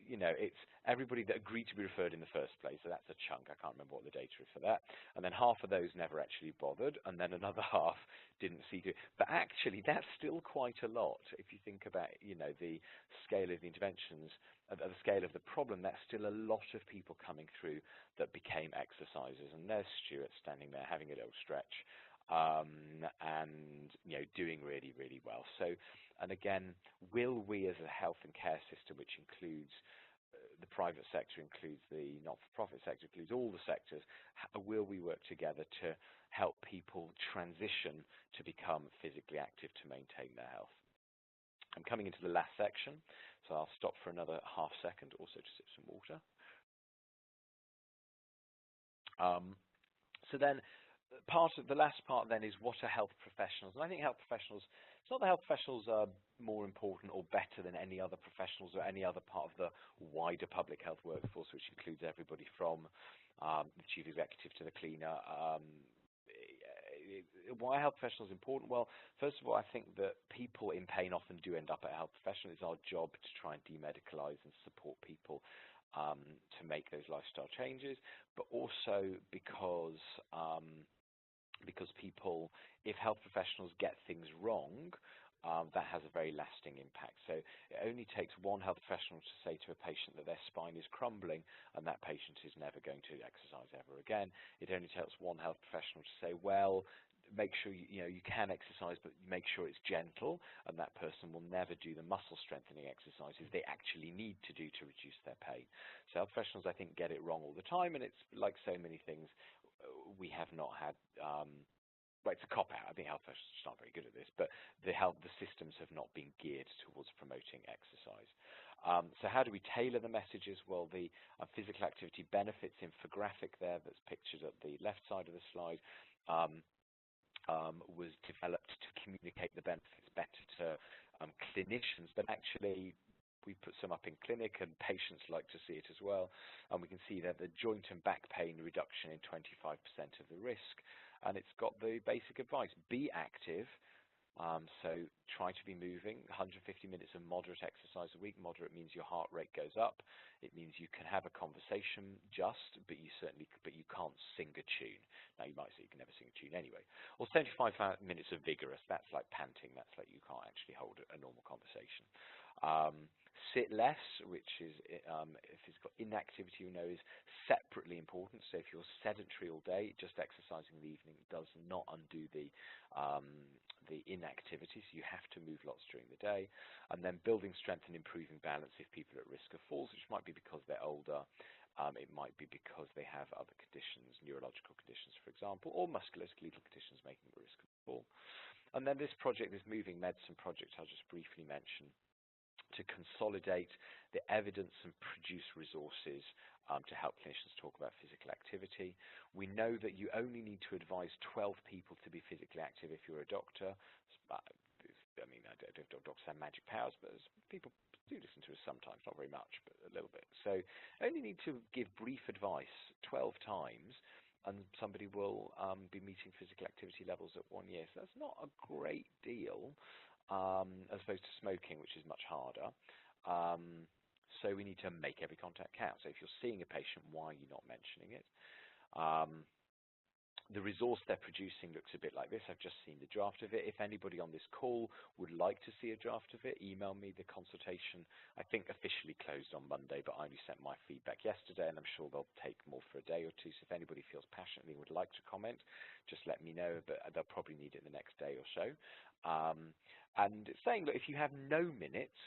you know, it's everybody that agreed to be referred in the first place, so that's a chunk. I can't remember what the data is for that. And then half of those never actually bothered, and then another half didn't see to it. But actually, that's still quite a lot. If you think about, you know, the scale of the interventions, the scale of the problem, that's still a lot of people coming through that became exercisers. And there's Stuart standing there having a little stretch, and, you know, doing really, really well. So, and again, will we as a health and care system, which includes the private sector, includes the not-for-profit sector, includes all the sectors, will we work together to help people transition to become physically active to maintain their health? I'm coming into the last section, so I'll stop for another half second also to sip some water. So then, the last part then is, what are health professionals? And I think health professionals, it's not that health professionals are more important or better than any other professionals or any other part of the wider public health workforce, which includes everybody from the chief executive to the cleaner. Why are health professionals important? Well, first of all, I think that people in pain often do end up at a health professional. It's our job to try and demedicalize and support people to make those lifestyle changes, but also because people, if health professionals get things wrong, that has a very lasting impact. So it only takes one health professional to say to a patient that their spine is crumbling, and that patient is never going to exercise ever again. It only takes one health professional to say, well, make sure you can exercise, but make sure it's gentle, and that person will never do the muscle strengthening exercises they actually need to do to reduce their pain. So health professionals, I think, get it wrong all the time, and it's like so many things, we have not had. Well, it's a cop-out. I think health professionals are not very good at this, but the systems have not been geared towards promoting exercise. So how do we tailor the messages? Well, the physical activity benefits infographic there that's pictured at the left side of the slide was developed to communicate the benefits better to clinicians, but actually we put some up in clinic, and patients like to see it as well. And we can see that the joint and back pain reduction in 25% of the risk. And it's got the basic advice: be active. So try to be moving. 150 minutes of moderate exercise a week. Moderate means your heart rate goes up. It means you can have a conversation but you can't sing a tune. Now you might say you can never sing a tune anyway. Or 75 minutes of vigorous. That's like panting. That's like you can't actually hold a normal conversation. Sit less, which is physical inactivity, is separately important. So if you're sedentary all day, just exercising in the evening does not undo the inactivity. So you have to move lots during the day. And then building strength and improving balance if people are at risk of falls, which might be because they're older. It might be because they have other conditions, neurological conditions, for example, or musculoskeletal conditions making the risk of fall. And then this project, this moving medicine project, I'll just briefly mention. to consolidate the evidence and produce resources to help clinicians talk about physical activity. We know that you only need to advise 12 people to be physically active if you're a doctor. I mean, I don't know if doctors have magic powers, but people do listen to us sometimes, not very much, but a little bit. So only need to give brief advice 12 times, and somebody will be meeting physical activity levels at 1 year. So that's not a great deal, as opposed to smoking, which is much harder. So we need to make every contact count. So if you're seeing a patient, why are you not mentioning it? The resource they're producing looks a bit like this. I've just seen the draft of it. If anybody on this call would like to see a draft of it, email me. The consultation, I think, officially closed on Monday, but I only sent my feedback yesterday, and I'm sure they'll take more for a day or two. So if anybody feels passionately and would like to comment, just let me know, but they'll probably need it the next day or so. And it's saying that if you have no minutes,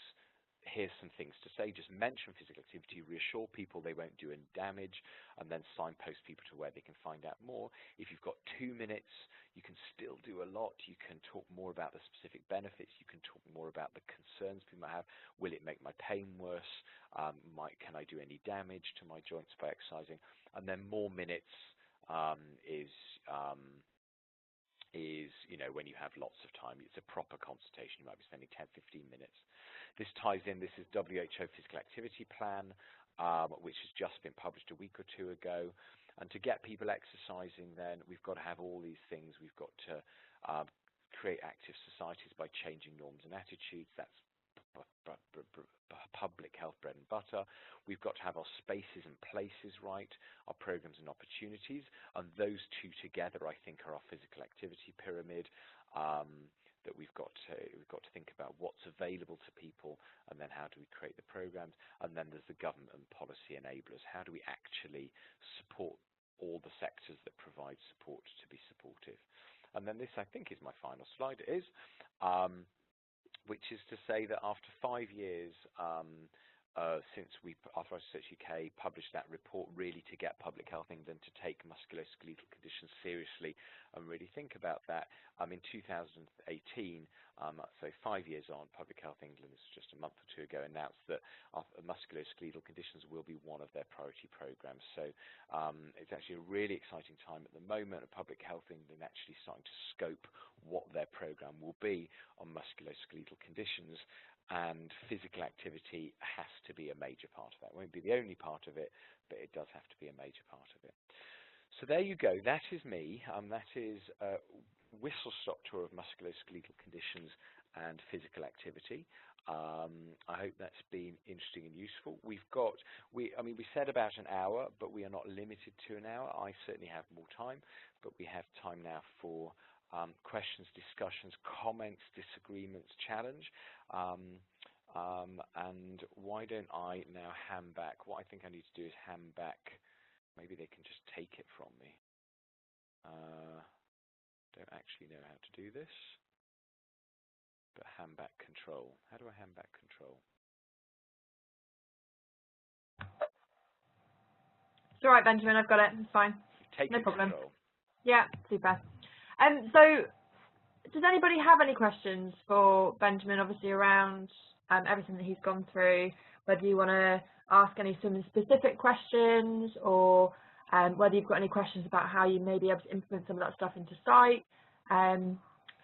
here's some things to say. Just mention physical activity, reassure people they won't do any damage, and then signpost people to where they can find out more. If you've got 2 minutes, you can still do a lot. You can talk more about the specific benefits. You can talk more about the concerns people might have. Will it make my pain worse? Can I do any damage to my joints by exercising? And then more minutes is, when you have lots of time. It's a proper consultation. You might be spending 10, 15 minutes. This ties in, this is WHO Physical Activity Plan, which has just been published a week or two ago. And to get people exercising then, we've got to have all these things. We've got to create active societies by changing norms and attitudes. That's public health bread and butter. We've got to have our spaces and places right, our programs and opportunities, and those two together, I think, are our physical activity pyramid. That we've got to think about what's available to people, and then how do we create the programs, and then there's the government and policy enablers. How do we actually support all the sectors that provide support to be supportive? And then this, I think, is my final slide. It is. Which is to say that after 5 years since Arthritis and Swimming UK published that report, really to get Public Health England to take musculoskeletal conditions seriously and really think about that, in 2018, so 5 years on, Public Health England, just a month or two ago, announced that musculoskeletal conditions will be one of their priority programs. So it's actually a really exciting time at the moment. Public Health England actually starting to scope what their program will be on musculoskeletal conditions, and physical activity has to be a major part of that. It won't be the only part of it, but it does have to be a major part of it. So there you go. That is me. That is a whistle-stop tour of musculoskeletal conditions and physical activity. I hope that's been interesting and useful. We said about an hour, but we are not limited to an hour. I certainly have more time, but we have time now for questions, discussions, comments, disagreements, challenge. And why don't I now hand back? What I think I need to do is hand back. Maybe they can just take it from me. Don't actually know how to do this. But hand back control. How do I hand back control? It's all right, Benjamin. I've got it. It's fine. No problem. Control. Yeah, super. So, does anybody have any questions for Benjamin, obviously around everything that he's gone through, whether you want to ask some specific questions, or whether you've got any questions about how you may be able to implement some of that stuff into site,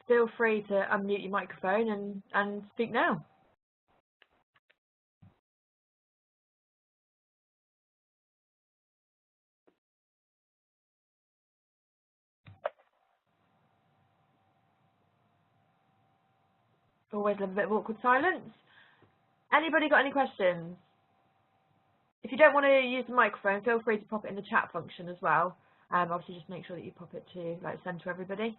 feel free to unmute your microphone and speak now. Always love a bit of awkward silence. Anybody got any questions? If you don't want to use the microphone, feel free to pop it in the chat function as well. Obviously, just make sure that you pop it to send to everybody.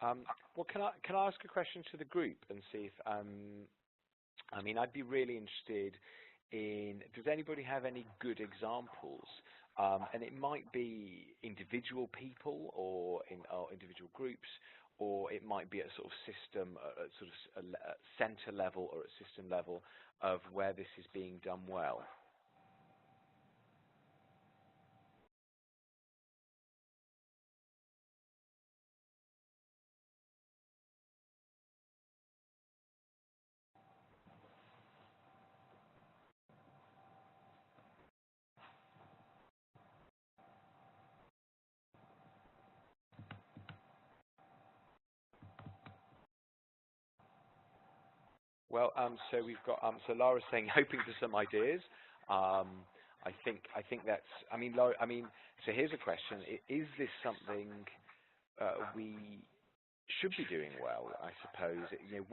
Well, can I ask a question to the group and see if I'd be really interested in, does anybody have any good examples? And it might be individual people or individual groups, or it might be at sort of system, sort of a center level or at system level of where this is being done well. Well, so we've got so Lara's saying hoping for some ideas. I think that's. I mean, Laura. I mean, so here's a question: Is this something we should be doing well? I suppose. You know,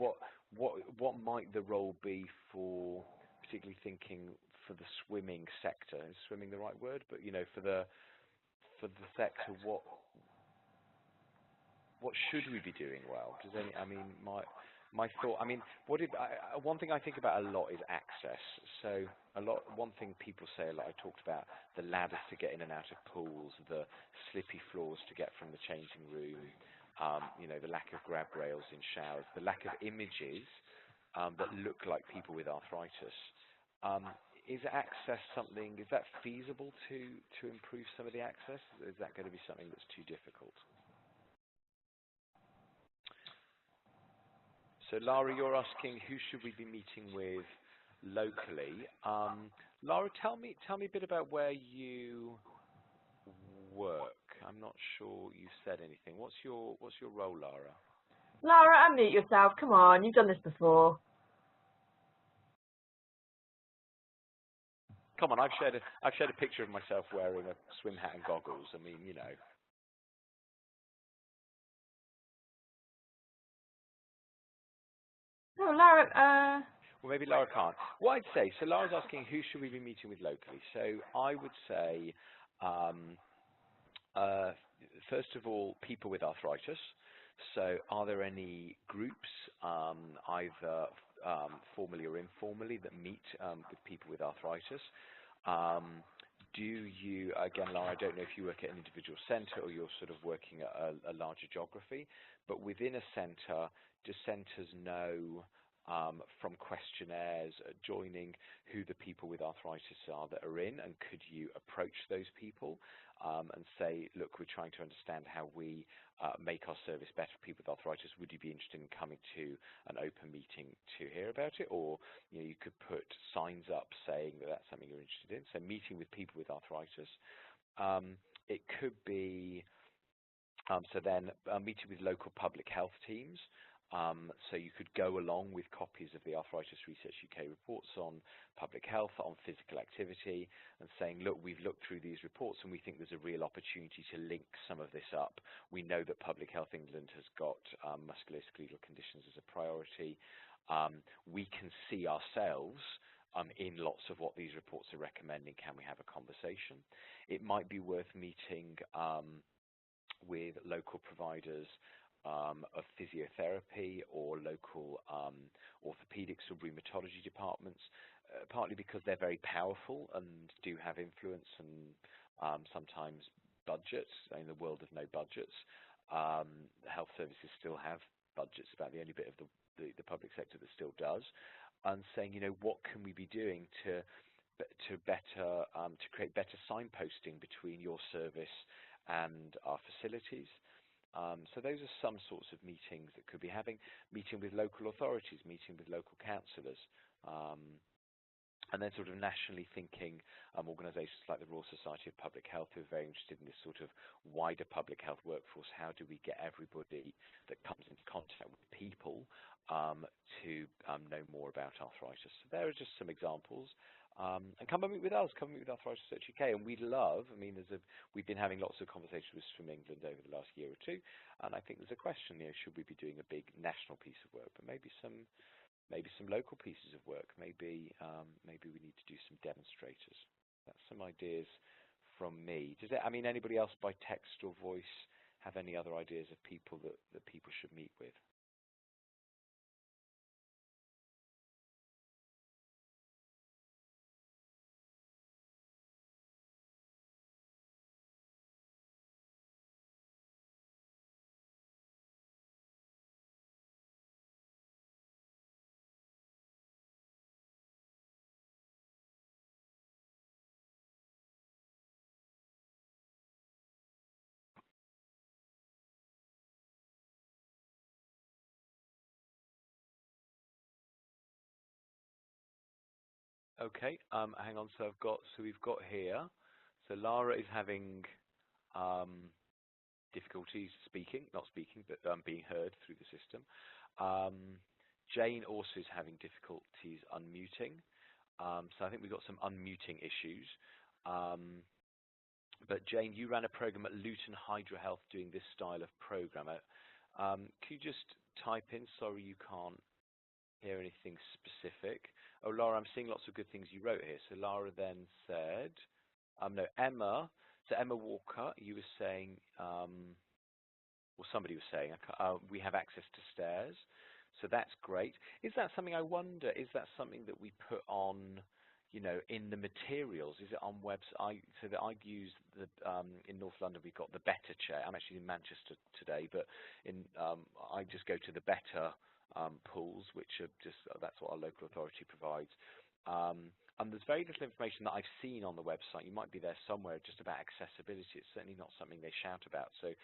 what might the role be for, particularly thinking for the swimming sector? Is swimming the right word? But you know, for the sector, what should we be doing well? Does any? I mean, my thought. I mean, one thing I think about a lot is access. So one thing people say a lot. I talked about the ladders to get in and out of pools, the slippy floors to get from the changing room. You know, the lack of grab rails in showers, the lack of images that look like people with arthritis. Is access something? Is that feasible to improve some of the access? Is that going to be something that's too difficult? So, Lara, you're asking who should we be meeting with locally? Lara, tell me a bit about where you work. I'm not sure you said anything. What's your role, Lara? Lara, unmute yourself. Come on, you've done this before. Come on, I've shared a picture of myself wearing a swim hat and goggles. I mean, you know. No, Lara. Well, maybe Lara can't. What I'd say, so Lara's asking who should we be meeting with locally. So I would say, first of all, people with arthritis. So are there any groups, either formally or informally, that meet with people with arthritis? Do you, again, Lara, I don't know if you work at an individual centre or you're sort of working at a larger geography, but within a centre, do centres know from questionnaires joining who the people with arthritis are that are in, and could you approach those people and say, look, we're trying to understand how we make our service better for people with arthritis. Would you be interested in coming to an open meeting to hear about it? Or you could put signs up saying that that's something you're interested in. So meeting with people with arthritis. It could be meeting with local public health teams. So you could go along with copies of the Arthritis Research UK reports on public health, on physical activity, and saying, look, we've looked through these reports and we think there's a real opportunity to link some of this up. We know that Public Health England has got musculoskeletal conditions as a priority. We can see ourselves in lots of what these reports are recommending. Can we have a conversation? It might be worth meeting with local providers of physiotherapy or local orthopedics or rheumatology departments, partly because they're very powerful and do have influence and sometimes budgets. In the world of no budgets, health services still have budgets, about the only bit of the public sector that still does, and saying, what can we be doing to create better signposting between your service and our facilities. So those are some sorts of meetings that could be having, meeting with local authorities, meeting with local councillors, and then sort of nationally thinking organisations like the Royal Society of Public Health who are very interested in this sort of wider public health workforce. How do we get everybody that comes into contact with people to know more about arthritis? So there are just some examples. And come and meet with us, come and meet with Arthritis Research UK, and we'd love, we've been having lots of conversations with Swim England over the last year or two, and I think there's a question, should we be doing a big national piece of work, but maybe some local pieces of work, maybe we need to do some demonstrators. That's some ideas from me. Anybody else by text or voice have any other ideas of people that people should meet with? Okay, hang on. So we've got here. So Lara is having difficulties not speaking, but being heard through the system. Jane also is having difficulties unmuting. So I think we've got some unmuting issues. But Jane, you ran a program at Luton Hydro Health doing this style of program. Could you just type in, sorry you can't hear anything specific. Oh, Laura, I'm seeing lots of good things you wrote here. So Laura then said, no, Emma. So Emma Walker, you were saying, or somebody was saying, we have access to stairs. So that's great. Is that something, I wonder, is that something that we put on, you know, in the materials? Is it on website? So that I've used the, in North London, we've got the Better chair. I'm actually in Manchester today, but I just go to the Better pools, which are just, that's what our local authority provides. And there's very little information that I've seen on the website. You might be there somewhere just about accessibility. It's certainly not something they shout about. So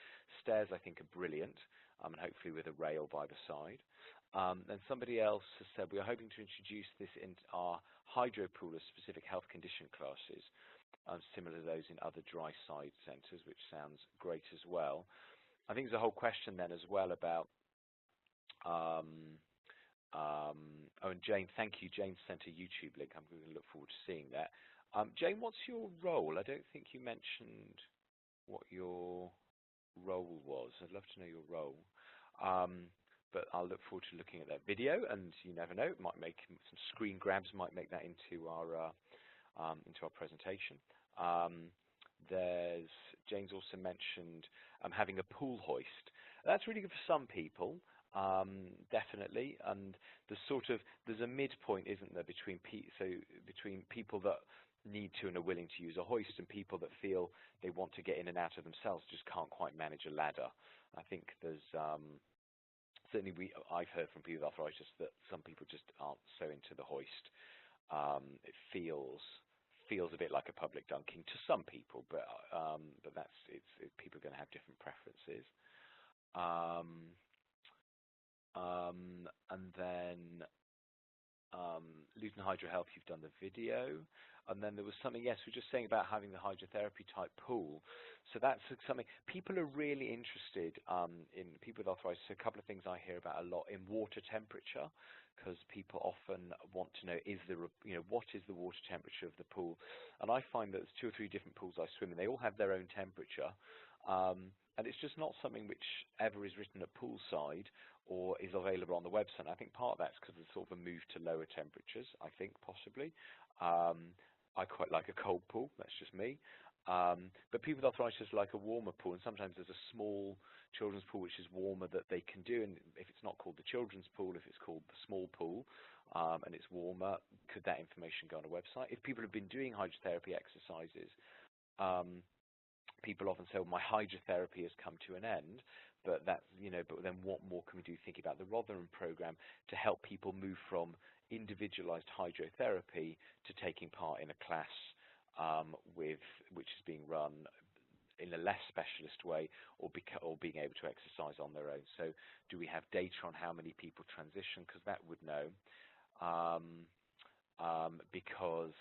stairs, I think, are brilliant, and hopefully with a rail by the side. And somebody else has said, we are hoping to introduce this into our hydro pool of specific health condition classes, similar to those in other dry side centres, which sounds great as well. I think there's a whole question then as well about oh, and Jane, thank you. Jane sent a YouTube link. I'm going to look forward to seeing that. Jane, what's your role? I don't think you mentioned what your role was. I'd love to know your role. But I'll look forward to looking at that video, and you never know, it might make some screen grabs, might make that into our presentation. Jane's also mentioned having a pool hoist. That's really good for some people. Definitely, and there's a midpoint, isn't there, between people that need to and are willing to use a hoist and people that feel they want to get in and out of themselves, just can't quite manage a ladder. I think there's certainly I've heard from people with arthritis that some people just aren't so into the hoist. It feels a bit like a public dunking to some people, but people are going to have different preferences. And then Luton Hydro Health, you've done the video. And then there was something, yes, we were just saying about having the hydrotherapy type pool. So that's something, people are really interested in people with arthritis. So a couple of things I hear about a lot in water temperature, because people often want to know, what is the water temperature of the pool? And I find that there's 2 or 3 different pools I swim in. They all have their own temperature. And it's just not something which ever is written at poolside or is available on the website. I think part of that's because it's sort of a move to lower temperatures, I think, possibly. I quite like a cold pool, that's just me. But people with arthritis like a warmer pool, and sometimes there's a small children's pool which is warmer that they can do, and if it's not called the children's pool, if it's called the small pool, and it's warmer, could that information go on a website? If people have been doing hydrotherapy exercises, people often say, well, my hydrotherapy has come to an end, but that's, but then what more can we do thinking about the Rotherham program to help people move from individualized hydrotherapy to taking part in a class which is being run in a less specialist way or being able to exercise on their own. So do we have data on how many people transition? Because that would know. Because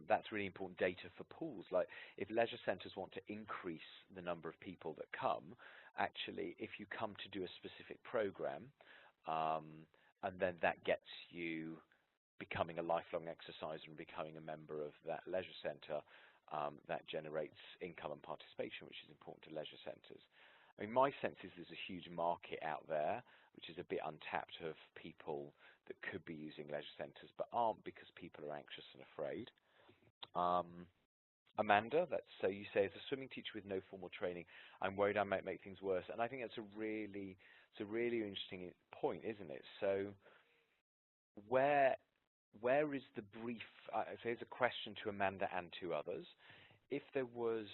that's really important data for pools. Like if leisure centres want to increase the number of people that come, actually, if you come to do a specific program, and then that gets you becoming a lifelong exerciser and becoming a member of that leisure centre, that generates income and participation, which is important to leisure centres. I mean, my sense is there's a huge market out there, which is a bit untapped, of people that could be using leisure centres but aren't because people are anxious and afraid. Amanda, so you say, as a swimming teacher with no formal training, I'm worried I might make things worse. And I think that's a really interesting point, isn't it? So where is the brief? So here's a question to Amanda and to others. If there was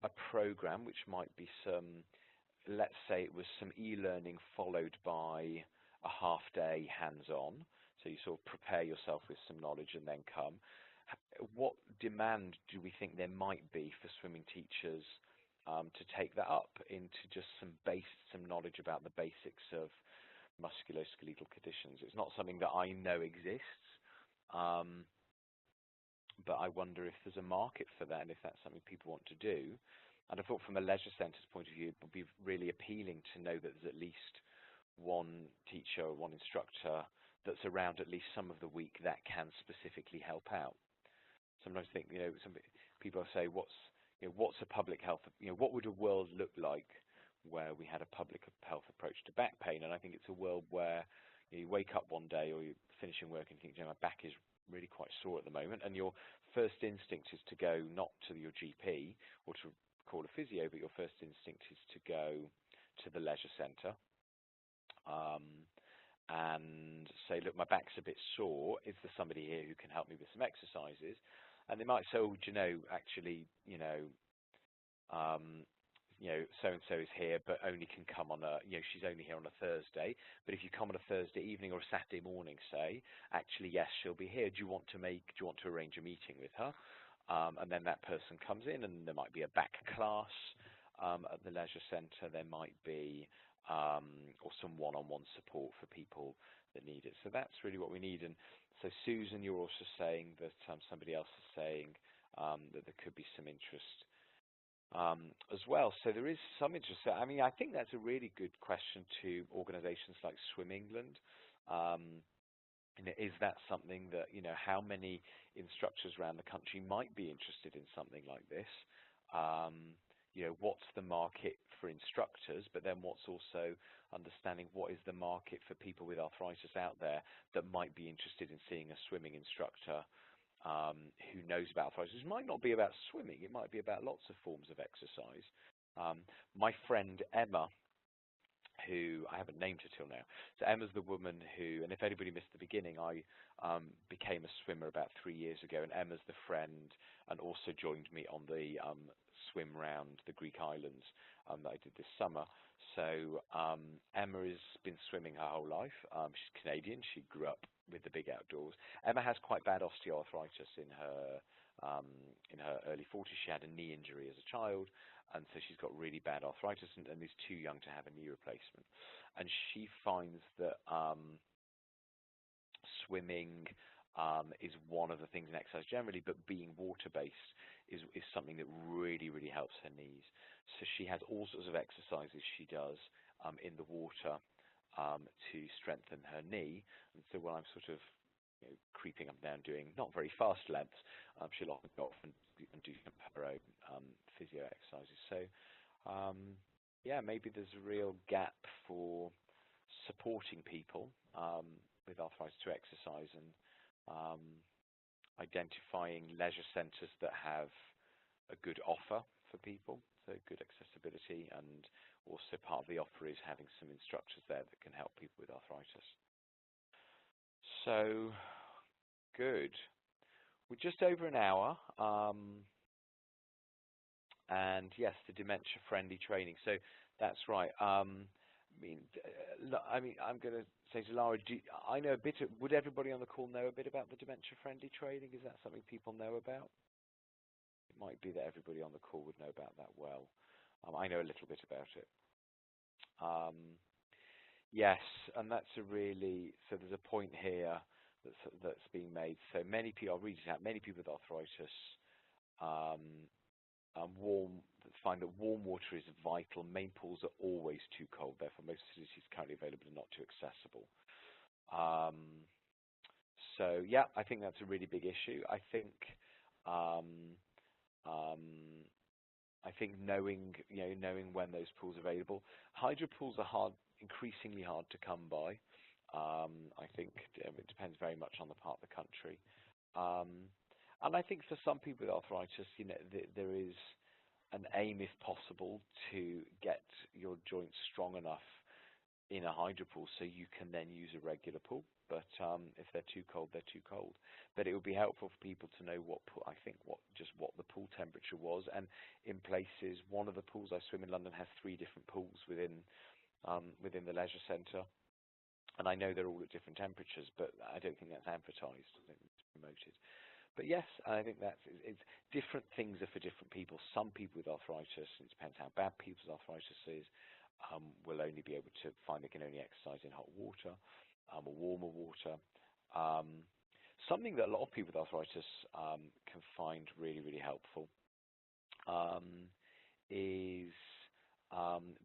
a program which might be let's say it was some e-learning followed by a half-day hands-on, so you sort of prepare yourself with some knowledge and then come. What demand do we think there might be for swimming teachers to take that up into just some knowledge about the basics of musculoskeletal conditions? It's not something that I know exists, but I wonder if there's a market for that and if that's something people want to do. And I thought from a leisure centre's point of view, it would be really appealing to know that there's at least one teacher or one instructor that's around at least some of the week that can specifically help out. Sometimes I think, some people say, what's a public health, what would a world look like where we had a public health approach to back pain? And I think it's a world where you wake up one day or you're finishing work and think, my back is really quite sore at the moment, and your first instinct is to go not to your GP or to call a physio, but your first instinct is to go to the leisure centre and say, look, my back's a bit sore. Is there somebody here who can help me with some exercises? And they might say, oh, actually, so-and-so is here, but only can come on she's only here on a Thursday. But if you come on a Thursday evening or a Saturday morning, say, actually, yes, she'll be here. Do you want to arrange a meeting with her? And then that person comes in, and there might be a back class at the leisure centre. There might be or some one-on-one support for people that need it. So that's really what we need. And so, Susan, you're also saying that somebody else is saying that there could be some interest as well. So there is some interest. I mean, I think that's a really good question to organisations like Swim England. Is that something that, how many instructors around the country might be interested in something like this? What's the market for instructors, but then what's also understanding what is the market for people with arthritis out there that might be interested in seeing a swimming instructor who knows about arthritis. It might not be about swimming, it might be about lots of forms of exercise. My friend Emma, who I haven't named her till now. So Emma's the woman who, and if anybody missed the beginning, I became a swimmer about 3 years ago, and Emma's the friend and also joined me on the swim round the Greek islands that I did this summer. So Emma has been swimming her whole life. She's Canadian. She grew up with the big outdoors. Emma has quite bad osteoarthritis in her early 40s. She had a knee injury as a child, and so she's got really bad arthritis and is too young to have a knee replacement. And she finds that swimming is one of the things in exercise generally, but being water-based is something that really, really helps her knees. So she has all sorts of exercises she does in the water to strengthen her knee. And so when I'm sort of creeping up and down doing not very fast lengths, she'll often go off and do her own physio exercises. So maybe there's a real gap for supporting people with arthritis to exercise and identifying leisure centres that have a good offer for people, so good accessibility, and also part of the offer is having some instructors there that can help people with arthritis. So, good. We're just over an hour, and yes, the dementia-friendly training. So that's right. I'm going to say to Lara, I know a bit. Would everybody on the call know a bit about the dementia-friendly training? Is that something people know about? It might be that everybody on the call would know about that well. I know a little bit about it. Yes, and that's so there's a point here that's being made. So many people, I'll read it out, many people with arthritis find that warm water is vital. Main pools are always too cold, therefore most facilities currently available are not too accessible. So yeah, I think that's a really big issue. I think knowing when those pools are available. Hydro pools are increasingly hard to come by. I think it depends very much on the part of the country. And I think for some people with arthritis, there is an aim, if possible, to get your joints strong enough in a hydro pool so you can then use a regular pool. But if they're too cold, they're too cold. But it would be helpful for people to know what the pool temperature was. And in places, one of the pools I swim in London has 3 different pools within the leisure centre. And I know they're all at different temperatures, but I don't think that's advertised. I don't think it's promoted. But yes, I think it's different things are for different people. Some people with arthritis, it depends how bad people's arthritis is, will only be able to find they can only exercise in hot water or warmer water. Something that a lot of people with arthritis can find really, really helpful is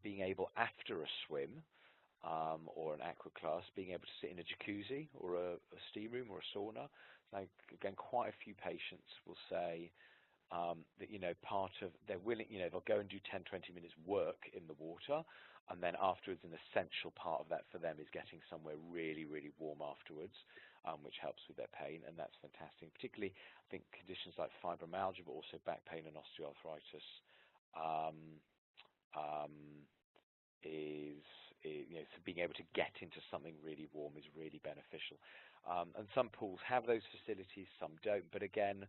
being able, after a swim or an aqua class, being able to sit in a jacuzzi or a steam room or a sauna. Like, again, quite a few patients will say that, part of, they're willing, they'll go and do 10, 20 minutes work in the water, and then afterwards an essential part of that for them is getting somewhere really, really warm afterwards, which helps with their pain, and that's fantastic. Particularly, I think conditions like fibromyalgia, but also back pain and osteoarthritis so being able to get into something really warm is really beneficial. And some pools have those facilities, some don't, but again,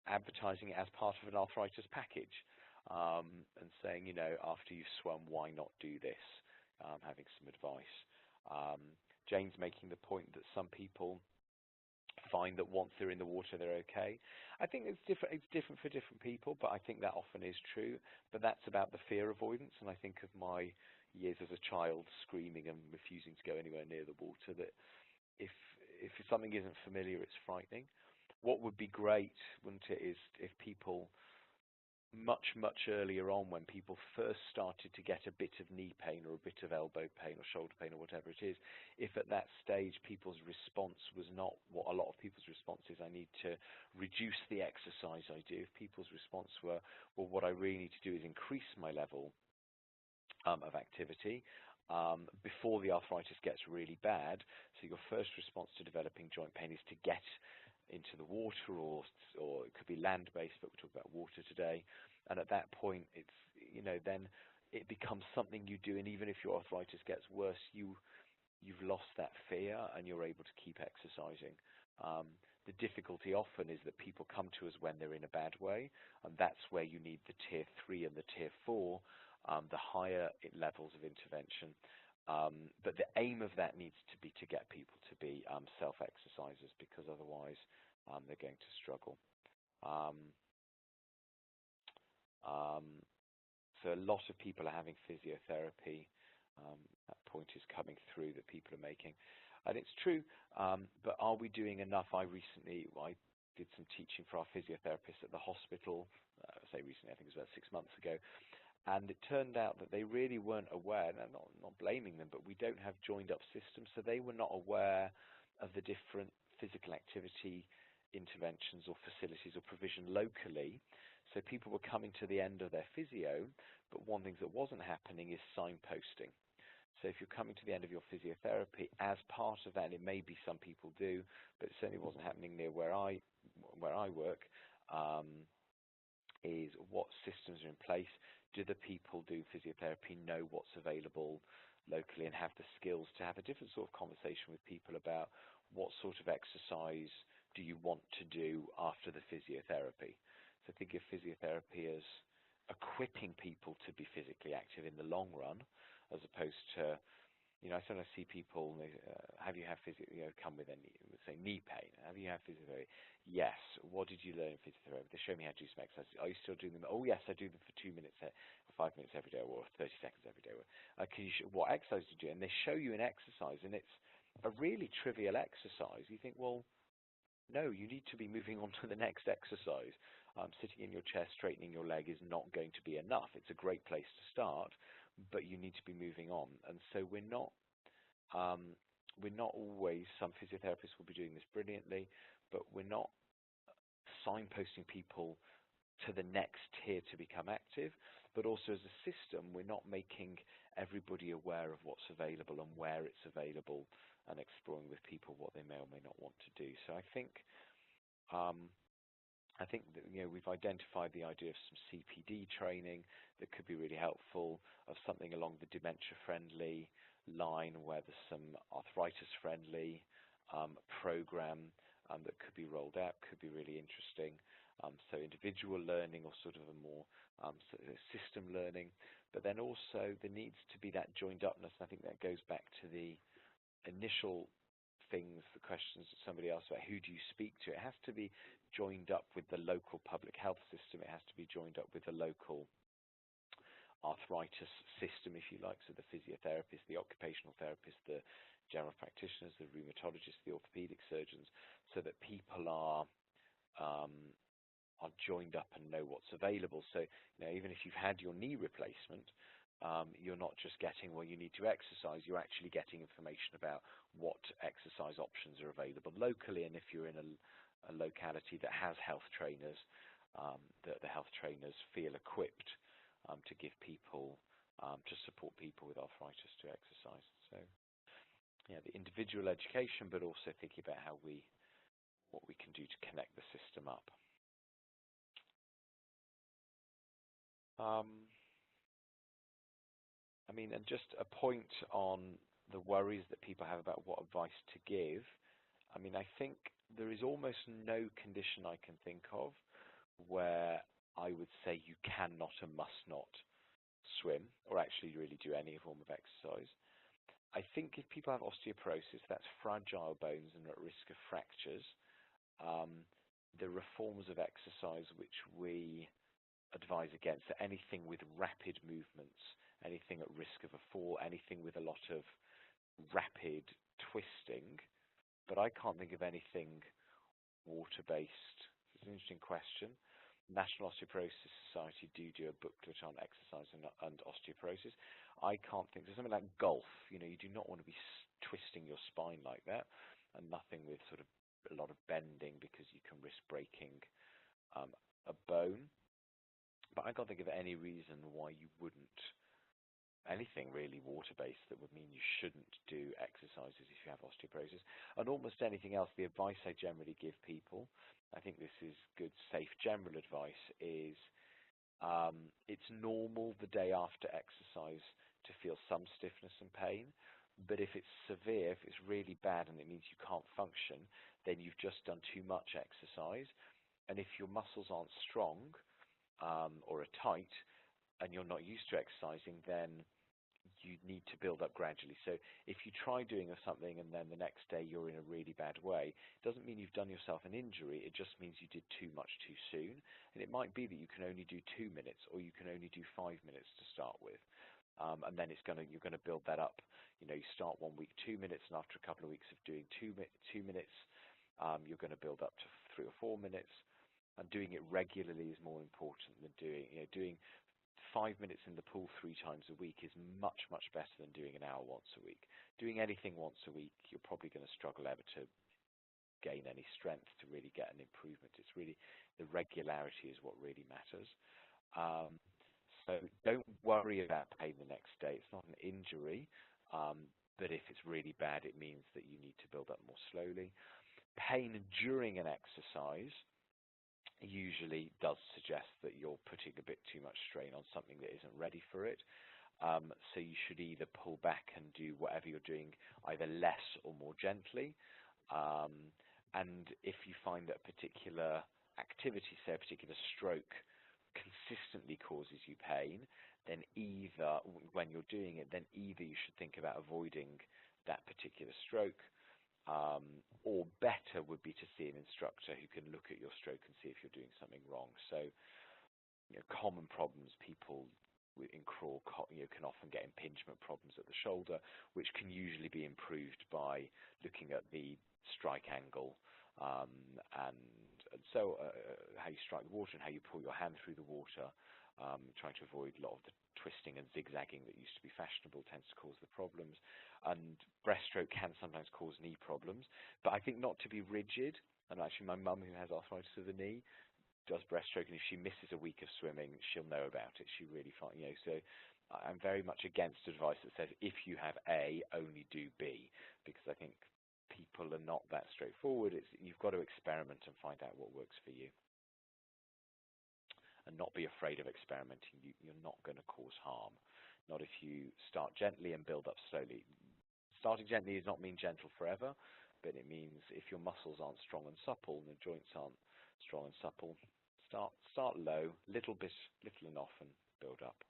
advertising it as part of an arthritis package, and saying, after you've swum, why not do this? Having some advice. Jane's making the point that some people find that once they're in the water, they're okay. I think it's different. It's different for different people, but I think that often is true. But that's about the fear avoidance, and I think of my years as a child screaming and refusing to go anywhere near the water. That if something isn't familiar, it's frightening. What would be great, wouldn't it, is if people much earlier on, when people first started to get a bit of knee pain or a bit of elbow pain or shoulder pain or whatever it is, if at that stage people's response was not what a lot of people's response is, I need to reduce the exercise I do. If people's response were, well, what I really need to do is increase my level of activity before the arthritis gets really bad. So your first response to developing joint pain is to get into the water, or it could be land-based, but we're talking about water today. And at that point, it's then it becomes something you do, and even if your arthritis gets worse, you've lost that fear and you're able to keep exercising. The difficulty often is that people come to us when they're in a bad way, and that's where you need the tier 3 and the tier 4, the higher levels of intervention. But the aim of that needs to be to get people to be self-exercisers, because otherwise they're going to struggle. So a lot of people are having physiotherapy. That point is coming through that people are making. And it's true, but are we doing enough? I did some teaching for our physiotherapists at the hospital, I say recently, I think it was about 6 months ago, and it turned out that they really weren't aware, and I'm not blaming them, but we don't have joined up systems, so they were not aware of the different physical activity interventions or facilities or provision locally. So people were coming to the end of their physio, but one thing that wasn't happening is signposting. So if you're coming to the end of your physiotherapy, as part of that, and it may be some people do, but it certainly wasn't happening near where I work, is what systems are in place. Do the people doing physiotherapy know what's available locally and have the skills to have a different sort of conversation with people about what sort of exercise do you want to do after the physiotherapy? So think of physiotherapy as equipping people to be physically active in the long run, as opposed to, I sometimes see people, have you had come with say knee pain? Have you had physiotherapy? Yes. What did you learn in physiotherapy? They show me how to do some exercises. Are you still doing them? Oh yes, I do them for 2 minutes, 5 minutes every day, or 30 seconds every day. Can you what exercise did you do? And they show you an exercise, and it's a really trivial exercise. You think, well, no, you need to be moving on to the next exercise. Sitting in your chair, straightening your leg is not going to be enough. It's a great place to start, but you need to be moving on. And so we're not always, some physiotherapists will be doing this brilliantly, but we're not signposting people to the next tier to become active, but also as a system, we're not making everybody aware of what's available and where it's available, and exploring with people what they may or may not want to do. So I think that we've identified the idea of some CPD training that could be really helpful, of something along the dementia-friendly line where there's some arthritis-friendly program that could be rolled out, could be really interesting. So individual learning, or sort of a more system learning, but then also there needs to be that joined upness. I think that goes back to the initial things, the questions that somebody asked about, who do you speak to? It has to be joined up with the local public health system. It has to be joined up with the local arthritis system, if you like, so the physiotherapists, the occupational therapists, the general practitioners, the rheumatologists, the orthopedic surgeons, so that people are are joined up and know what's available. So, even if you've had your knee replacement, you're not just getting, well, you need to exercise, you're actually getting information about what exercise options are available locally, and if you're in a locality that has health trainers, that the health trainers feel equipped to give people, to support people with arthritis to exercise. So, yeah, the individual education, but also thinking about what we can do to connect the system up. And just a point on the worries that people have about what advice to give. I think there is almost no condition I can think of where I would say you cannot and must not swim, or actually really do any form of exercise. I think if people have osteoporosis, that's fragile bones and are at risk of fractures. There are forms of exercise which we advise against, so anything with rapid movements, anything at risk of a fall, anything with a lot of rapid twisting. But I can't think of anything water-based. It's an interesting question. National Osteoporosis Society do a booklet on exercise and osteoporosis. I can't think. There's something like golf. You do not want to be twisting your spine like that, and nothing with sort of a lot of bending because you can risk breaking a bone. But I can't think of any reason why you wouldn't, anything really water-based that would mean you shouldn't do exercises if you have osteoporosis. And almost anything else, the advice I generally give people, I think this is good, safe, general advice, is it's normal the day after exercise to feel some stiffness and pain. But if it's severe, if it's really bad and it means you can't function, then you've just done too much exercise. And if your muscles aren't strong, or are tight, and you're not used to exercising, then you need to build up gradually. So if you try doing something and then the next day you're in a really bad way, it doesn't mean you've done yourself an injury, it just means you did too much too soon. And it might be that you can only do 2 minutes, or you can only do 5 minutes to start with. And then you're going to build that up. You start 1 week 2 minutes, and after a couple of weeks of doing 2 minutes, you're going to build up to 3 or 4 minutes. And doing it regularly is more important than doing 5 minutes in the pool 3 times a week is much, much better than doing an hour once a week. Doing anything once a week, you're probably going to struggle ever to gain any strength to really get an improvement. It's really the regularity is what really matters. So don't worry about pain the next day. It's not an injury, but if it's really bad, it means that you need to build up more slowly. Pain during an exercise usually does suggest that you're putting a bit too much strain on something that isn't ready for it. So you should either pull back and do whatever you're doing either less or more gently. And if you find that a particular activity, say a particular stroke, consistently causes you pain, then either when you're doing it, then either you should think about avoiding that particular stroke, or better would be to see an instructor who can look at your stroke and see if you're doing something wrong. So, common problems people in crawl, can often get impingement problems at the shoulder, which can usually be improved by looking at the strike angle, and so how you strike the water and how you pull your hand through the water, trying to avoid a lot of the twisting and zigzagging that used to be fashionable tends to cause the problems. And breaststroke can sometimes cause knee problems, but I think not to be rigid. And actually my mum, who has arthritis of the knee, does breaststroke, and if she misses a week of swimming, she'll know about it. She really finds, so I'm very much against advice that says if you have A, only do B, because I think people are not that straightforward. You've got to experiment and find out what works for you, and not be afraid of experimenting. You're not going to cause harm, not if you start gently and build up slowly. Starting gently does not mean gentle forever, but it means if your muscles aren't strong and supple and the joints aren't strong and supple, start low, little and often build up.